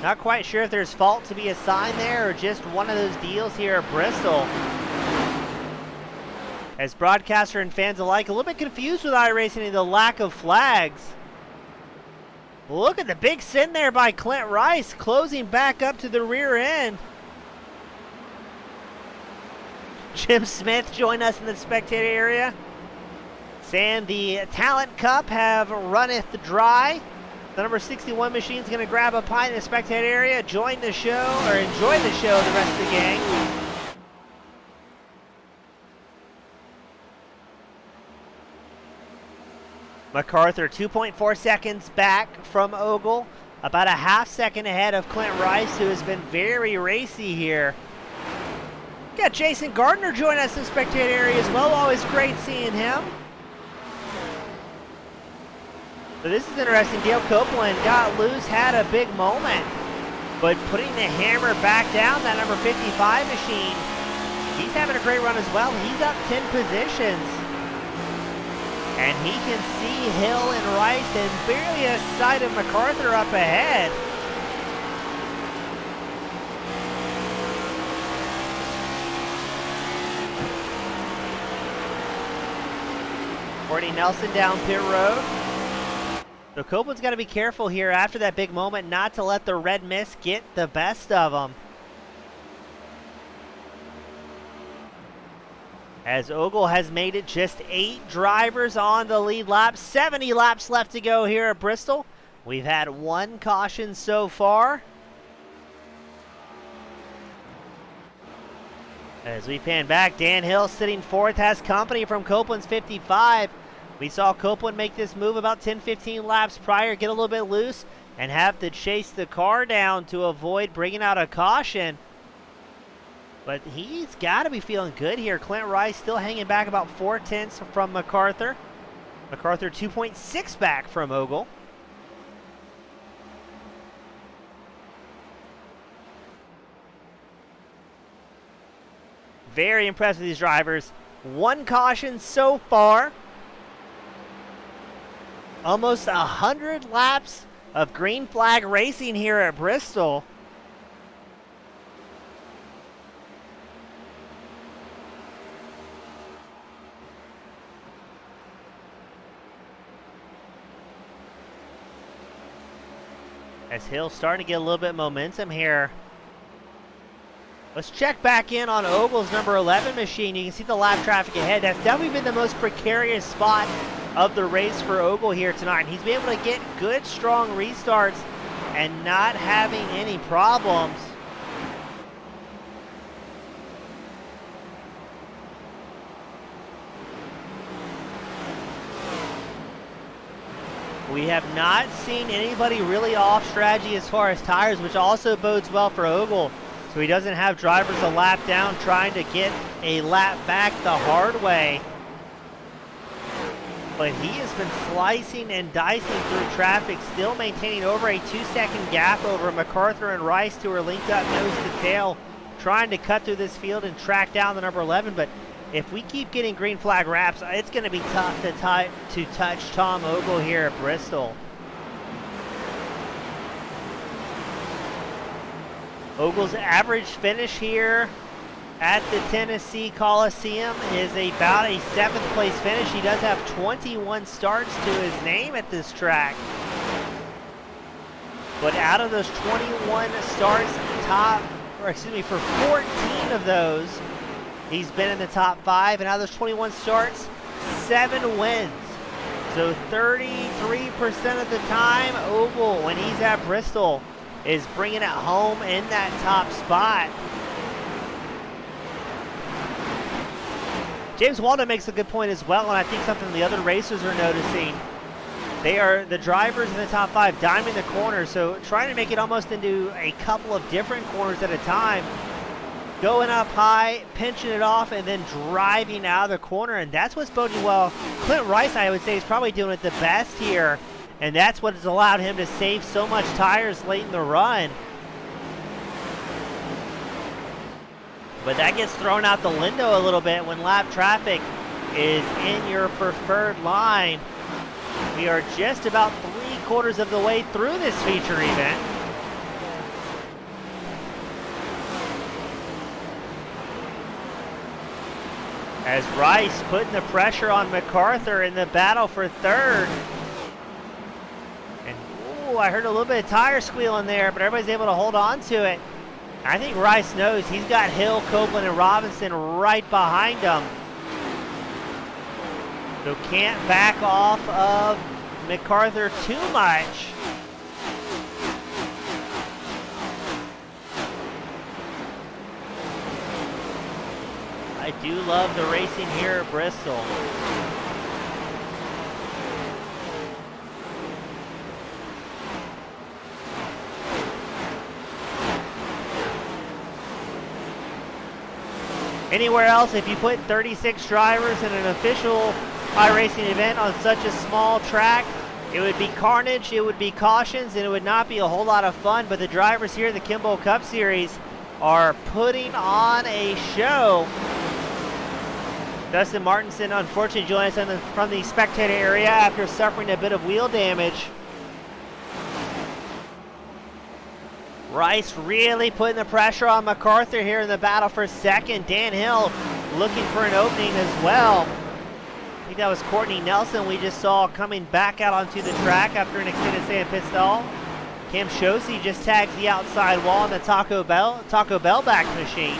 Not quite sure if there's fault to be assigned there or just one of those deals here at Bristol. As broadcaster and fans alike, a little bit confused with iRacing and the lack of flags. Look at the big sin there by Clint Rice, closing back up to the rear end. Jim Smith joined us in the spectator area. Saying the Talent Cup have runneth dry. The number 61 machine's going to grab a pint in the spectator area, join the show, or enjoy the show, the rest of the gang. MacArthur 2.4 seconds back from Ogle, about a half second ahead of Clint Rice, who has been very racy here. Got Jason Gardner join us in the spectator area as well, always great seeing him. So this is interesting. Dale Copeland got loose, had a big moment, but putting the hammer back down, that number 55 machine, he's having a great run as well. He's up 10 positions. And he can see Hill and Rice and barely a sight of MacArthur up ahead. Courtney Nelson down pit road. So Copeland's got to be careful here after that big moment not to let the red mist get the best of him. As Ogle has made it just 8 drivers on the lead lap. 70 laps left to go here at Bristol. We've had 1 caution so far. As we pan back, Dan Hill sitting 4th, has company from Copeland's 55. We saw Copeland make this move about 10-15 laps prior, get a little bit loose, and have to chase the car down to avoid bringing out a caution. But he's got to be feeling good here. Clint Rice still hanging back about 4/10 from MacArthur. MacArthur 2.6 back from Ogle. Very impressed with these drivers. 1 caution so far. Almost 100 laps of green flag racing here at Bristol. As Hill's starting to get a little bit of momentum here. Let's check back in on Ogle's number 11 machine. You can see the lap traffic ahead. That's definitely been the most precarious spot of the race for Ogle here tonight. He's been able to get good, strong restarts and not having any problems. We have not seen anybody really off strategy as far as tires, which also bodes well for Ogle. So he doesn't have drivers a lap down trying to get a lap back the hard way. But he has been slicing and dicing through traffic, still maintaining over a 2-second gap over MacArthur and Rice, who are linked up nose to tail, trying to cut through this field and track down the number 11. But if we keep getting green flag wraps, it's going to be tough to touch Tom Ogle here at Bristol. Ogle's average finish here at the Tennessee Coliseum is about a 7th place finish. He does have 21 starts to his name at this track. But out of those 21 starts, for 14 of those, he's been in the top 5. And out of those 21 starts, 7 wins. So 33% of the time, Ogle, when he's at Bristol, is bringing it home in that top spot. James Waldo makes a good point as well, and I think something the other racers are noticing. They are the drivers in the top 5 diming the corner, so trying to make it almost into a couple of different corners at a time. Going up high, pinching it off, and then driving out of the corner, and that's what's boding well. Clint Rice, I would say, is probably doing it the best here, and that's what has allowed him to save so much tires late in the run. But that gets thrown out the window a little bit when lap traffic is in your preferred line. We are just about 3/4 of the way through this feature event. As Rice putting the pressure on MacArthur in the battle for third. And ooh, I heard a little bit of tire squealing there, but everybody's able to hold on to it. I think Rice knows he's got Hill, Copeland, and Robinson right behind him. So can't back off of MacArthur too much. I do love the racing here at Bristol. Anywhere else, if you put 36 drivers in an official iRacing event on such a small track, it would be carnage, it would be cautions, and it would not be a whole lot of fun. But the drivers here in the Kimball Cup Series are putting on a show. Dustin Martinson, unfortunately, joined us from the spectator area after suffering a bit of wheel damage. Rice really putting the pressure on MacArthur here in the battle for second. Dan Hill looking for an opening as well. I think that was Courtney Nelson we just saw coming back out onto the track after an extended stay in pit stall. Cam Shosey just tags the outside wall in the Taco Bell back machine.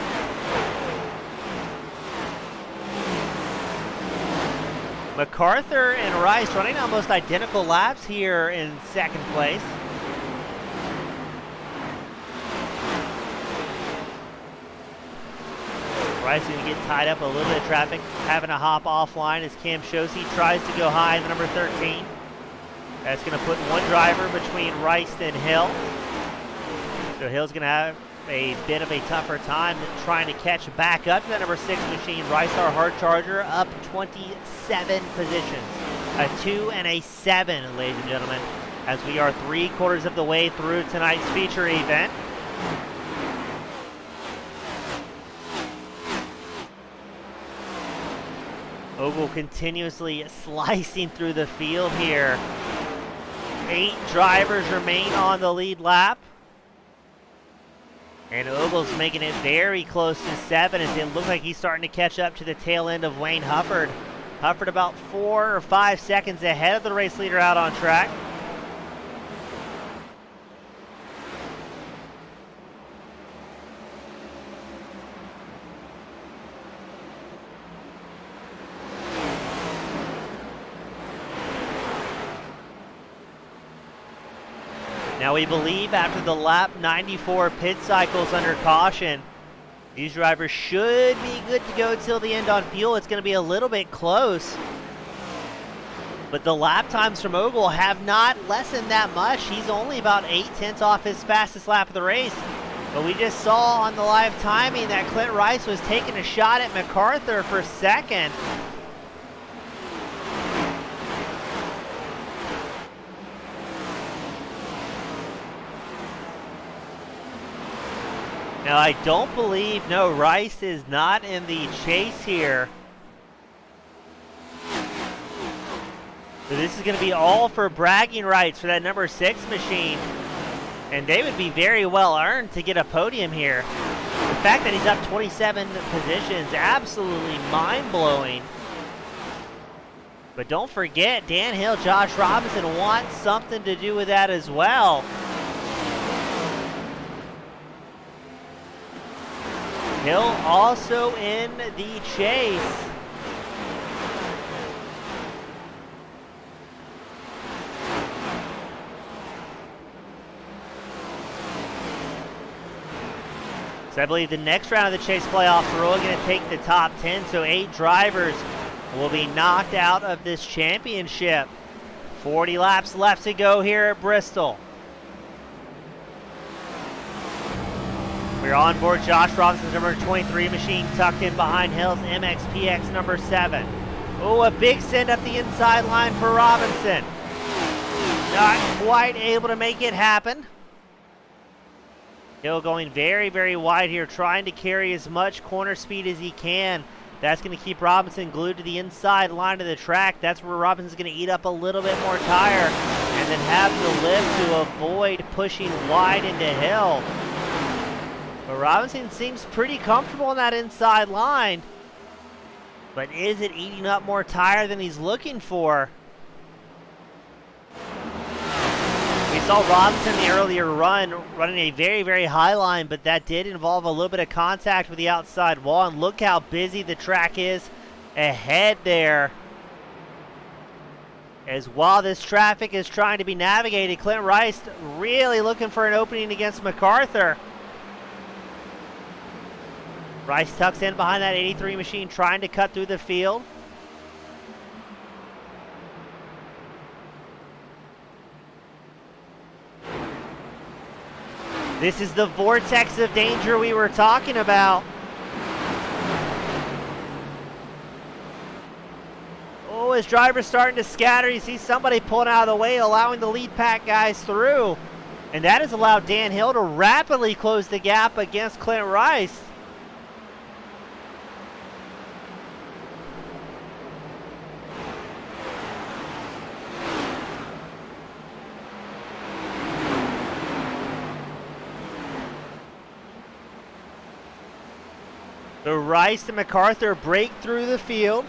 MacArthur and Rice running almost identical laps here in second place. Rice going to get tied up a little bit of traffic, having to hop offline as Cam Shosey tries to go high in the number 13. That's going to put one driver between Rice and Hill. So Hill's going to have a bit of a tougher time trying to catch back up to that number 6 machine. Rice, our hard charger, up 27 positions. A 2 and a 7, ladies and gentlemen, as we are 3/4 of the way through tonight's feature event. Ogle continuously slicing through the field here. 8 drivers remain on the lead lap. And Ogle's making it very close to 7 as it looks like he's starting to catch up to the tail end of Wayne Hufford. Hufford about 4 or 5 seconds ahead of the race leader out on track. Now we believe after the lap 94 pit cycles under caution, these drivers should be good to go till the end on fuel. It's going to be a little bit close. But the lap times from Ogle have not lessened that much. He's only about 8/10 off his fastest lap of the race. But we just saw on the live timing that Clint Rice was taking a shot at MacArthur for second. Now, I don't believe, no, Rice is not in the chase here. So this is going to be all for bragging rights for that number 6 machine. And they would be very well earned to get a podium here. The fact that he's up 27 positions, absolutely mind-blowing. But don't forget, Dan Hill, Josh Robinson want something to do with that as well. Hill also in the chase. So I believe the next round of the chase playoffs, we're only going to take the top 10, so 8 drivers will be knocked out of this championship. 40 laps left to go here at Bristol. We're on board Josh Robinson's number 23 machine, tucked in behind Hill's MXPX number 7. Oh, a big send up the inside line for Robinson. Not quite able to make it happen. Hill going very, very wide here, trying to carry as much corner speed as he can. That's going to keep Robinson glued to the inside line of the track. That's where Robinson's going to eat up a little bit more tire and then have the lift to avoid pushing wide into hill. But Robinson seems pretty comfortable on that inside line. But is it eating up more tire than he's looking for? We saw Robinson in the earlier run running a very, very high line, but that did involve a little bit of contact with the outside wall. And look how busy the track is ahead there. As while this traffic is trying to be navigated, Clint Rice really looking for an opening against MacArthur. Rice tucks in behind that 83 machine, trying to cut through the field. This is the vortex of danger we were talking about. Oh, his driver's starting to scatter. You see somebody pulling out of the way, allowing the lead pack guys through. And that has allowed Dan Hill to rapidly close the gap against Clint Rice. The Rice and MacArthur break through the field.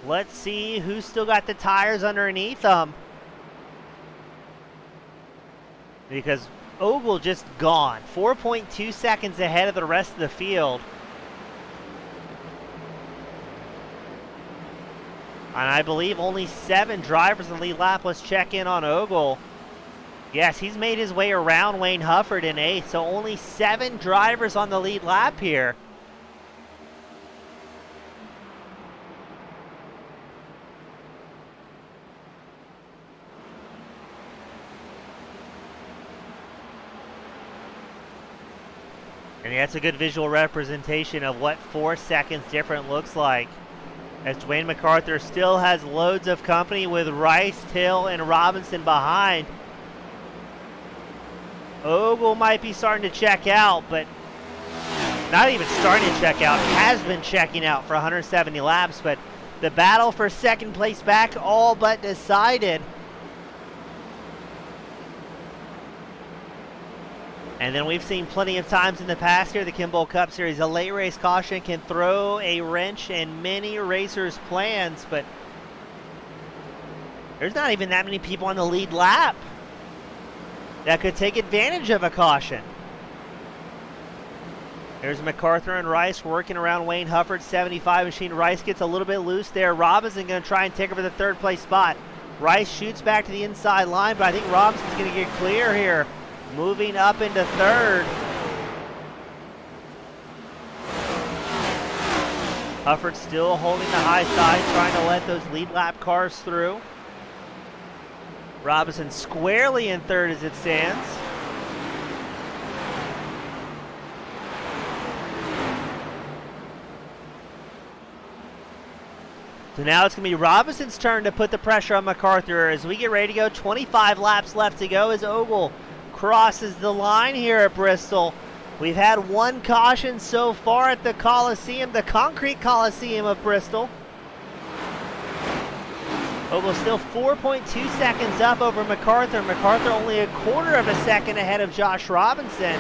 Let's see who's still got the tires underneath them. Because Ogle just gone. 4.2 seconds ahead of the rest of the field. And I believe only 7 drivers in the lead lap. Let's check in on Ogle. Yes, he's made his way around Wayne Hufford in 8th, so only 7 drivers on the lead lap here. And that's a good visual representation of what 4 seconds different looks like. As Dwayne MacArthur still has loads of company with Rice, Hill, and Robinson behind. Ogle might be starting to check out, but not even starting to check out, has been checking out for 170 laps, but the battle for second place back all but decided. And then we've seen plenty of times in the past here, the Kimball Cup Series, a late race caution can throw a wrench in many racers' plans, but there's not even that many people on the lead lap that could take advantage of a caution. There's MacArthur and Rice working around Wayne Hufford's 75 machine. Rice gets a little bit loose there. Robinson going to try and take over the 3rd place spot. Rice shoots back to the inside line, but I think Robinson's going to get clear here. Moving up into 3rd. Hufford still holding the high side, trying to let those lead lap cars through. Robinson squarely in 3rd as it stands. So now it's going to be Robinson's turn to put the pressure on MacArthur as we get ready to go. 25 laps left to go as Ogle crosses the line here at Bristol. We've had 1 caution so far at the Coliseum, the Concrete Coliseum of Bristol. Ogle still 4.2 seconds up over MacArthur. MacArthur only a quarter of a second ahead of Josh Robinson.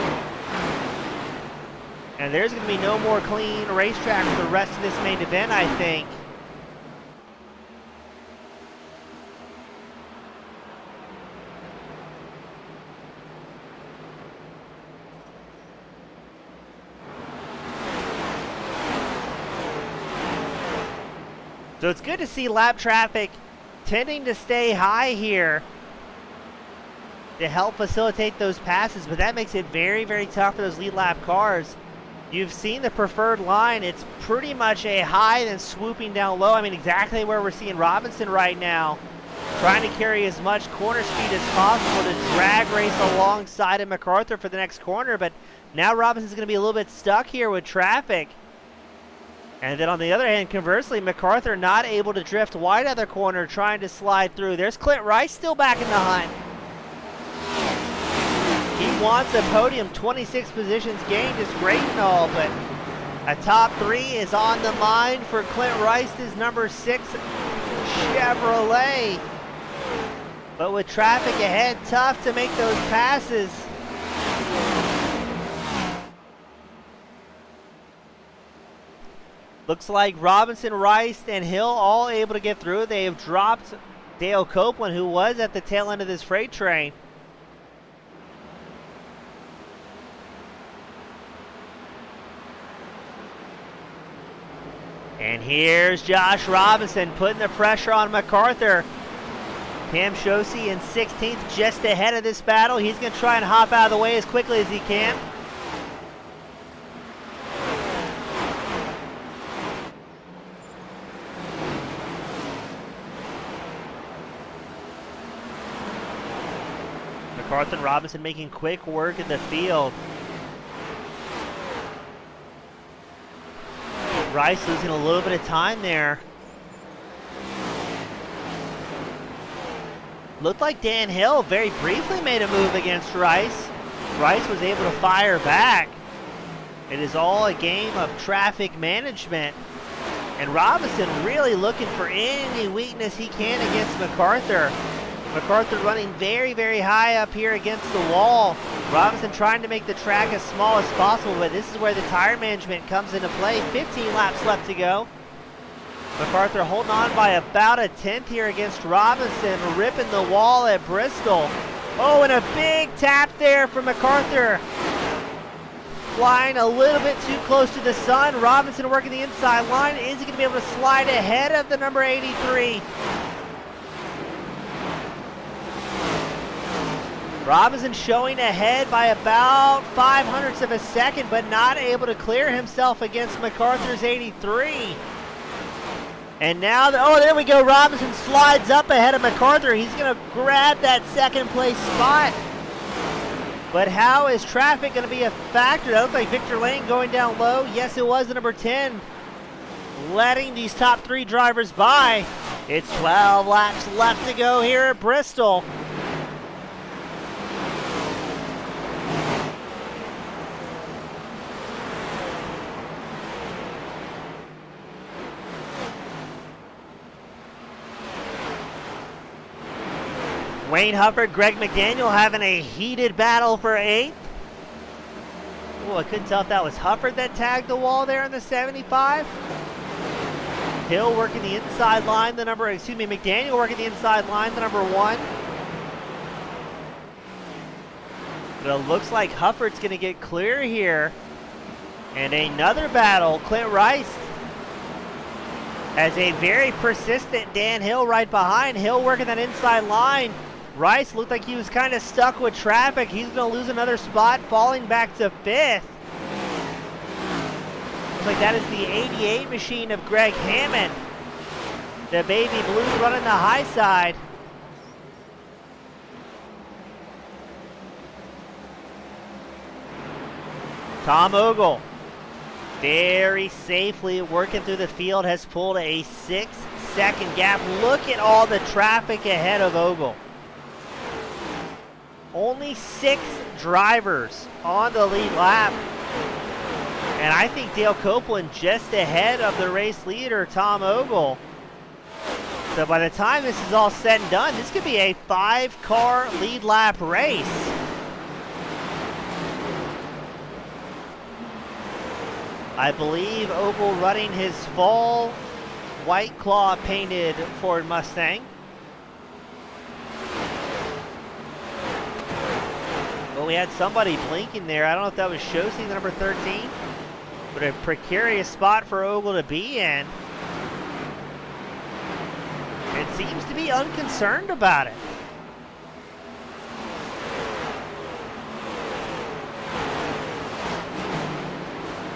And there's going to be no more clean racetrack for the rest of this main event, I think. So it's good to see lap traffic tending to stay high here to help facilitate those passes, but that makes it very, very tough for those lead lap cars. You've seen the preferred line. It's pretty much a high then swooping down low. I mean, exactly where we're seeing Robinson right now, trying to carry as much corner speed as possible to drag race alongside of MacArthur for the next corner, but now Robinson's going to be a little bit stuck here with traffic. And then on the other hand, conversely, MacArthur not able to drift wide of the corner, trying to slide through. There's Clint Rice still back in the hunt. He wants a podium, 26 positions gained is great and all, but a top 3 is on the mind for Clint Rice's number 6 Chevrolet. But with traffic ahead, tough to make those passes. Looks like Robinson, Rice, and Hill all able to get through. They have dropped Dale Copeland, who was at the tail end of this freight train. And here's Josh Robinson putting the pressure on MacArthur. Cam Shosey in 16th, just ahead of this battle. He's going to try and hop out of the way as quickly as he can. MacArthur and Robinson making quick work in the field. Rice losing a little bit of time there. Looked like Dan Hill very briefly made a move against Rice. Rice was able to fire back. It is all a game of traffic management. And Robinson really looking for any weakness he can against MacArthur. MacArthur running very, very high up here against the wall. Robinson trying to make the track as small as possible, but this is where the tire management comes into play. 15 laps left to go. MacArthur holding on by about a 10th here against Robinson, ripping the wall at Bristol. Oh, and a big tap there from MacArthur. Flying a little bit too close to the sun. Robinson working the inside line. Is he going to be able to slide ahead of the number 83? Robinson showing ahead by about 0.05 of a second, but not able to clear himself against MacArthur's 83. And now, oh, there we go. Robinson slides up ahead of MacArthur. He's going to grab that second place spot. But how is traffic going to be a factor? That looked like Victor Lane going down low. Yes, it was the number 10. Letting these top 3 drivers by. It's 12 laps left to go here at Bristol. Wayne Hufford, Greg McDaniel having a heated battle for 8th. Oh, I couldn't tell if that was Hufford that tagged the wall there in the 75. Hill working the inside line, McDaniel working the inside line, the number 1. But it looks like Hufford's going to get clear here. And another battle, Clint Rice has a very persistent Dan Hill right behind. Hill working that inside line. Rice looked like he was kind of stuck with traffic. He's going to lose another spot, falling back to 5th. Looks like that is the 88 machine of Greg Hammond. The baby blue running the high side. Tom Ogle, very safely working through the field, has pulled a 6-second gap. Look at all the traffic ahead of Ogle. Only 6 drivers on the lead lap. And I think Dale Copeland just ahead of the race leader, Tom Ogle. So by the time this is all said and done, this could be a 5-car lead lap race. I believe Ogle running his fall White Claw painted Ford Mustang. Well, we had somebody blinking there. I don't know if that was Shosey, the number 13. But a precarious spot for Ogle to be in. And seems to be unconcerned about it.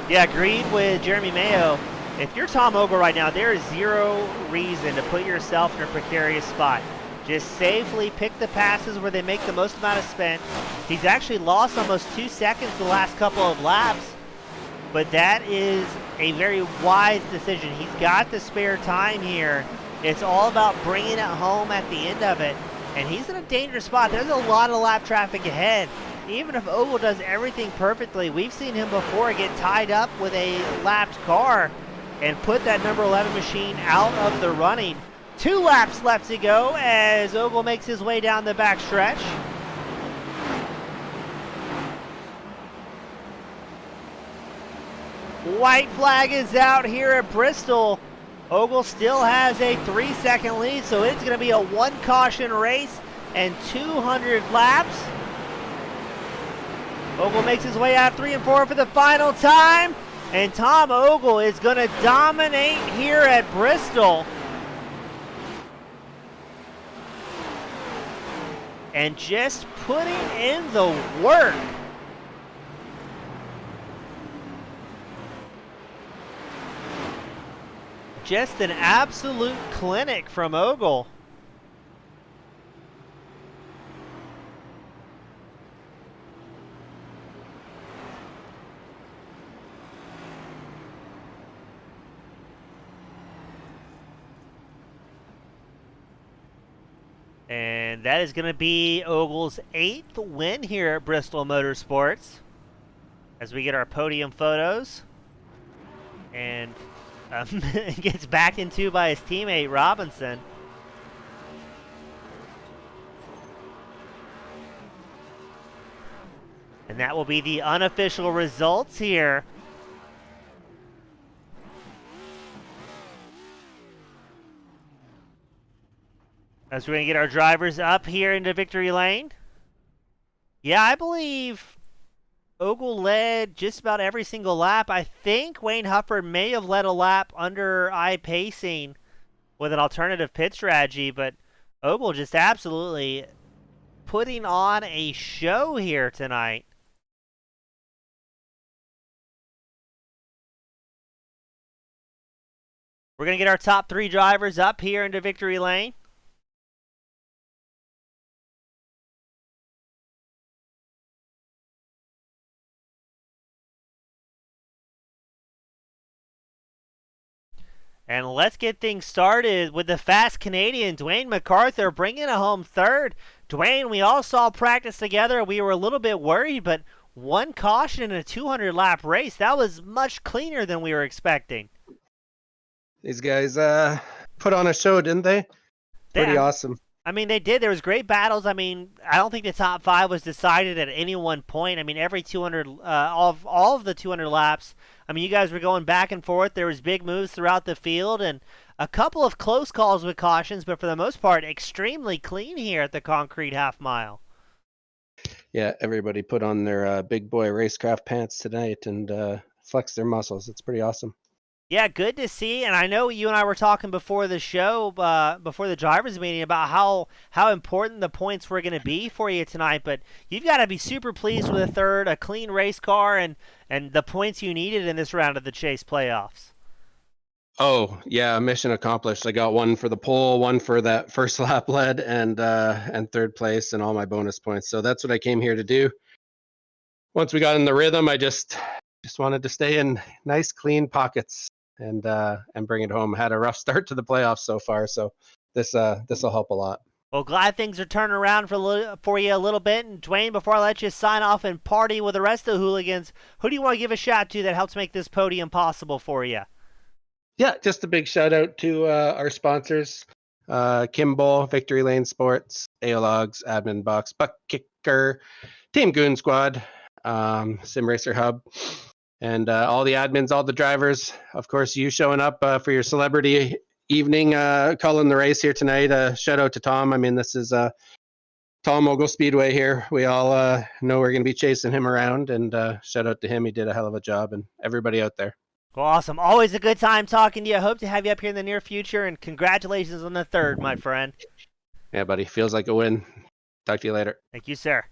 Yeah, agreed with Jeremy Mayo. If you're Tom Ogle right now, there is zero reason to put yourself in a precarious spot. Just safely pick the passes where they make the most amount of spin. He's actually lost almost 2 seconds the last couple of laps, but that is a very wise decision. He's got the spare time here. It's all about bringing it home at the end of it, and he's in a dangerous spot. There's a lot of lap traffic ahead. even if Ogle does everything perfectly, we've seen him before get tied up with a lapped car and put that number 11 machine out of the running. 2 laps left to go as Ogle makes his way down the back stretch. White flag is out here at Bristol. Ogle still has a 3-second lead, so it's going to be a 1 caution race and 200 laps. Ogle makes his way out 3 and 4 for the final time, and Tom Ogle is going to dominate here at Bristol. And just putting in the work. Just an absolute clinic from Ogle. And that is going to be Ogle's 8th win here at Bristol Motorsports. As we get our podium photos. And gets backed into by his teammate Robinson. And that will be the unofficial results here. As we're going to get our drivers up here into victory lane. Yeah, I believe Ogle led just about every single lap. I think Wayne Hufford may have led a lap under iPacing with an alternative pit strategy, but Ogle just absolutely putting on a show here tonight. We're going to get our top 3 drivers up here into victory lane. And let's get things started with the fast Canadian, Dwayne MacArthur, bringing it home 3rd. Dwayne, we all saw practice together. We were a little bit worried, but 1 caution in a 200-lap race. That was much cleaner than we were expecting. These guys put on a show, didn't they? Pretty awesome. I mean, they did. There was great battles. I mean, I don't think the top 5 was decided at any one point. I mean, every 200, all of the 200 laps, I mean, you guys were going back and forth. There was big moves throughout the field and a couple of close calls with cautions, but for the most part, extremely clean here at the concrete half mile. Yeah, everybody put on their big boy racecraft pants tonight and flexed their muscles. It's pretty awesome. Yeah, good to see. And I know you and I were talking before the show, before the drivers' meeting, about how important the points were going to be for you tonight. But you've got to be super pleased with a 3rd, a clean race car, and the points you needed in this round of the Chase playoffs. Oh, yeah, mission accomplished. I got 1 for the pole, 1 for that first lap lead, and 3rd place, and all my bonus points. So that's what I came here to do. Once we got in the rhythm, I just wanted to stay in nice, clean pockets and bring it home. Had a rough start to the playoffs so far, so this will help a lot. Well, glad things are turning around for you a little bit. And Dwayne, before I let you sign off and party with the rest of the hooligans, who do you want to give a shout to that helps make this podium possible for you? Yeah, just a big shout out to our sponsors, Kimball, Victory Lane Sports, Aologs, Admin Box, Buck Kicker, Team Goon Squad, Sim Racer Hub, and all the admins, all the drivers. Of course, you showing up for your celebrity evening, calling the race here tonight. Shout out to Tom. I mean, this is Tom Ogle Speedway here. We all know we're going to be chasing him around, and shout out to him. He did a hell of a job, and everybody out there. Well, awesome. Always a good time talking to you. I hope to have you up here in the near future, and congratulations on the 3rd, my friend. Yeah, buddy. Feels like a win. Talk to you later. Thank you, sir.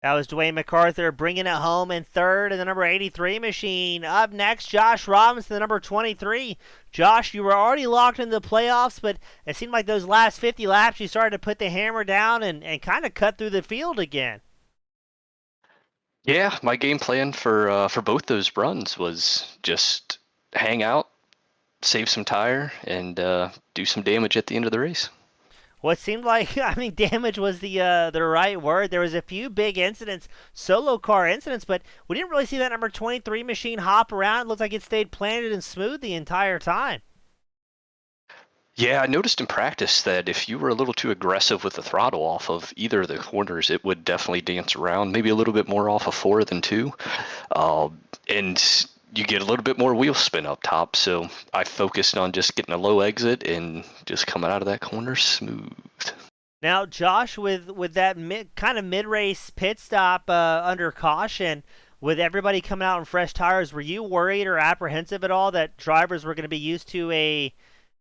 That was Dwayne MacArthur bringing it home in 3rd in the number 83 machine. Up next, Josh Robinson, the number 23. Josh, you were already locked into the playoffs, but it seemed like those last 50 laps you started to put the hammer down and kind of cut through the field again. Yeah, my game plan for both those runs was just hang out, save some tire, and do some damage at the end of the race. what seemed like, I mean, damage was the right word. There was a few big incidents, solo car incidents, but we didn't really see that number 23 machine hop around. It looked like it stayed planted and smooth the entire time. Yeah, I noticed in practice that if you were a little too aggressive with the throttle off of either of the corners, it would definitely dance around, maybe a little bit more off of 4 than 2. And you get a little bit more wheel spin up top. So I focused on just getting a low exit and just coming out of that corner smooth. Now, Josh, with that kind of mid-race pit stop under caution, with everybody coming out on fresh tires, were you worried or apprehensive at all that drivers were going to be used to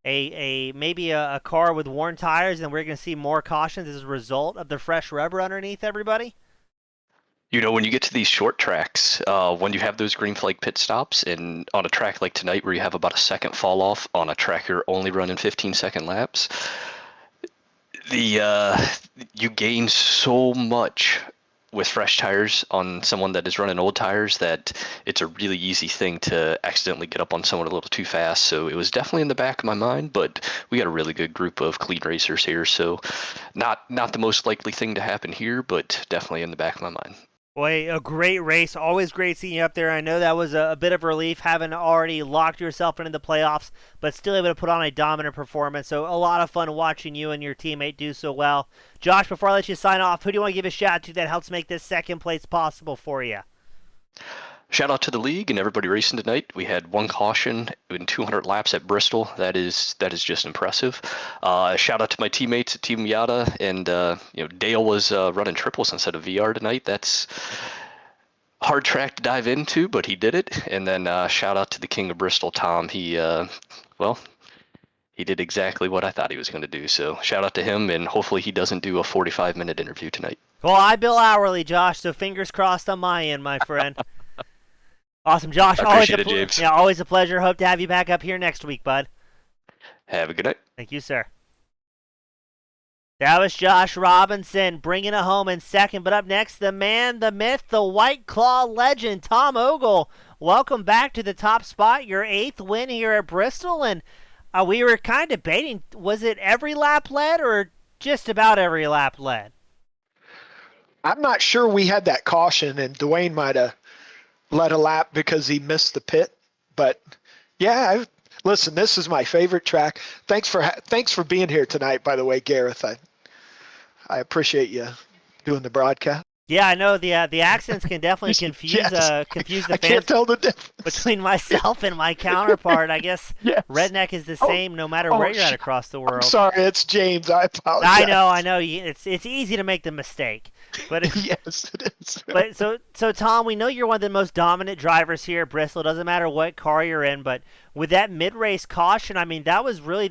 maybe a car with worn tires, and we're going to see more cautions as a result of the fresh rubber underneath everybody? You know, when you get to these short tracks, when you have those green flag pit stops, and on a track like tonight where you have about a second fall off on a track you're only running 15-second laps, you gain so much with fresh tires on someone that is running old tires that it's a really easy thing to accidentally get up on someone a little too fast. So it was definitely in the back of my mind, but we got a really good group of clean racers here. So not the most likely thing to happen here, but definitely in the back of my mind. Boy, a great race. Always great seeing you up there. I know that was a bit of relief having already locked yourself into the playoffs, but still able to put on a dominant performance. So a lot of fun watching you and your teammate do so well. Josh, before I let you sign off, who do you want to give a shout out to that helps make this second place possible for you? Shout out to the league and everybody racing tonight. We had 1 caution in 200 laps at Bristol. That is just impressive. Shout out to my teammates at Team Miata, and Dale was running triples instead of VR tonight. That's hard track to dive into, but he did it. And then shout out to the king of Bristol, Tom. He did exactly what I thought he was going to do. So shout out to him, and hopefully he doesn't do a 45-minute interview tonight. Well, I bill hourly, Josh, so fingers crossed on my end, my friend. Awesome, Josh. Appreciate it, James. Yeah, always a pleasure. Hope to have you back up here next week, bud. Have a good night. Thank you, sir. That was Josh Robinson bringing it home in second. But up next, the man, the myth, the White Claw legend, Tom Ogle. Welcome back to the top spot, your 8th win here at Bristol. And we were kind of debating, was it every lap led or just about every lap led? I'm not sure we had that caution, and Dwayne might have led a lap because he missed the pit. But yeah, listen, this is my favorite track. Thanks for being here tonight, by the way, Gareth. I appreciate you doing the broadcast. Yeah, I know the accents can definitely confuse the fans. I can't tell the difference between myself and my counterpart. I guess yes. Redneck is the same no matter where you're at across the world. I'm sorry, it's James. I apologize. I know. It's easy to make the mistake. But yes, it is. But so Tom, we know you're one of the most dominant drivers here at Bristol. It doesn't matter what car you're in, but with that mid-race caution, I mean, that was really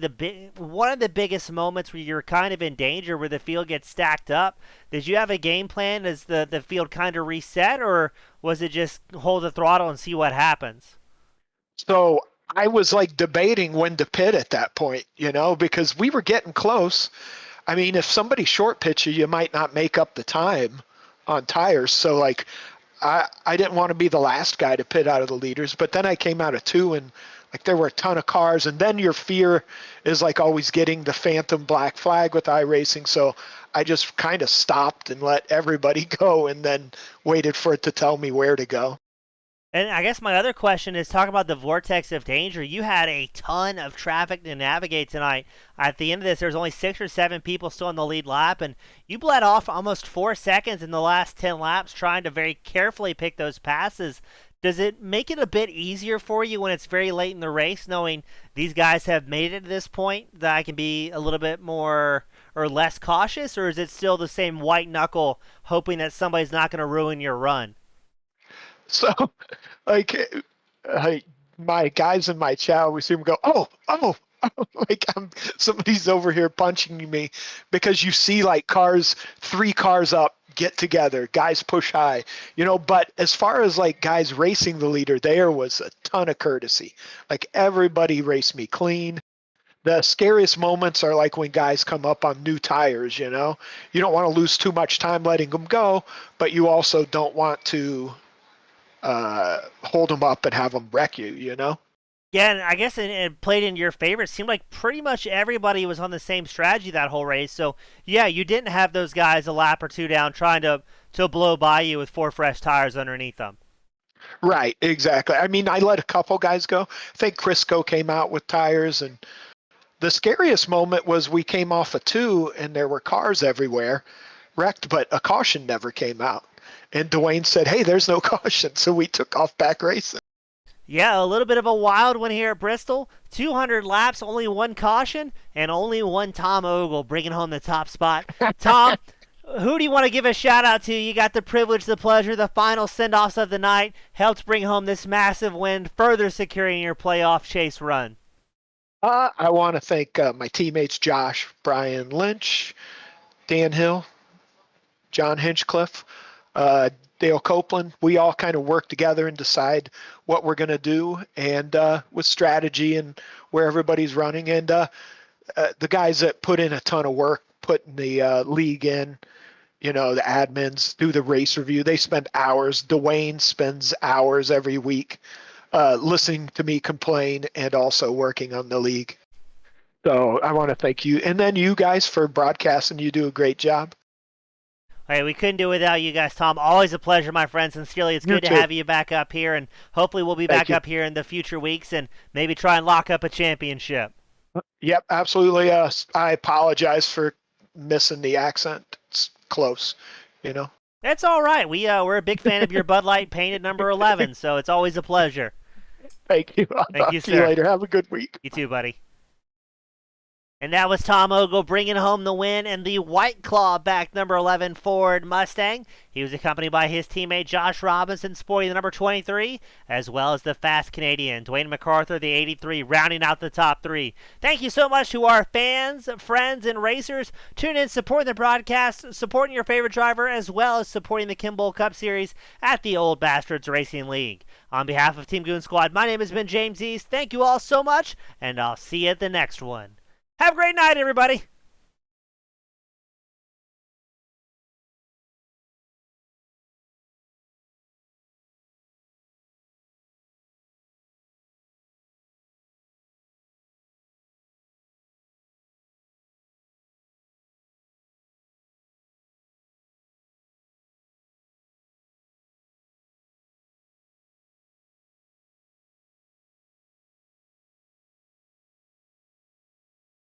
one of the biggest moments where you're kind of in danger, where the field gets stacked up. Did you have a game plan as the field kind of reset, or was it just hold the throttle and see what happens? So I was like debating when to pit at that point, because we were getting close. I mean, if somebody short pitch you might not make up the time on tires. So, like, I didn't want to be the last guy to pit out of the leaders. But then I came out of 2, and, like, there were a ton of cars. And then your fear is, like, always getting the phantom black flag with iRacing. So I just kind of stopped and let everybody go and then waited for it to tell me where to go. And I guess my other question is, talking about the vortex of danger. You had a ton of traffic to navigate tonight. At the end of this, there's only 6 or 7 people still in the lead lap, and you bled off almost 4 seconds in the last 10 laps trying to very carefully pick those passes. Does it make it a bit easier for you when it's very late in the race, knowing these guys have made it to this point, that I can be a little bit more or less cautious, or is it still the same white knuckle, hoping that somebody's not going to ruin your run? So, like, my guys in my chat, we see them go, oh, like somebody's over here punching me, because you see like 3 cars up get together, guys push high, but as far as like guys racing the leader, there was a ton of courtesy. Like, everybody raced me clean. The scariest moments are like when guys come up on new tires, you don't want to lose too much time letting them go, but you also don't want to hold them up and have them wreck you, Yeah, and I guess it played in your favor. It seemed like pretty much everybody was on the same strategy that whole race. So, yeah, you didn't have those guys a lap or two down trying to blow by you with 4 fresh tires underneath them. Right, exactly. I mean, I let a couple guys go. I think Crisco came out with tires, and the scariest moment was we came off a 2 and there were cars everywhere wrecked, but a caution never came out. And Dwayne said, hey, there's no caution. So we took off back racing. Yeah, a little bit of a wild one here at Bristol. 200 laps, only 1 caution, and only 1 Tom Ogle bringing home the top spot. Tom, who do you want to give a shout out to? You got the privilege, the pleasure, the final send-offs of the night. Helped bring home this massive win, further securing your playoff chase run. I want to thank my teammates Josh, Brian Lynch, Dan Hill, John Hinchcliffe, Dale Copeland. We all kind of work together and decide what we're going to do, and with strategy and where everybody's running. And the guys that put in a ton of work, putting the league in, the admins do the race review. They spend hours. Dwayne spends hours every week listening to me complain and also working on the league. So I want to thank you. And then you guys for broadcasting. You do a great job. Hey, we couldn't do it without you guys, Tom. Always a pleasure, my friend. Sincerely, it's good to have you back up here, and hopefully we'll be back up here in the future weeks and maybe try and lock up a championship. Yep, absolutely. I apologize for missing the accent. It's close, That's all right. We're a big fan of your Bud Light painted number 11, so it's always a pleasure. Thank you. I'll talk to you later. Have a good week. You too, buddy. And that was Tom Ogle bringing home the win and the White Claw back number 11 Ford Mustang. He was accompanied by his teammate Josh Robinson sporting the number 23, as well as the fast Canadian Dwayne MacArthur, the 83, rounding out the top 3. Thank you so much to our fans, friends, and racers. Tune in, supporting the broadcast, supporting your favorite driver, as well as supporting the Kimball Cup Series at the Old Bastards Racing League. On behalf of Team Goon Squad, my name has been James East. Thank you all so much, and I'll see you at the next one. Have a great night, everybody.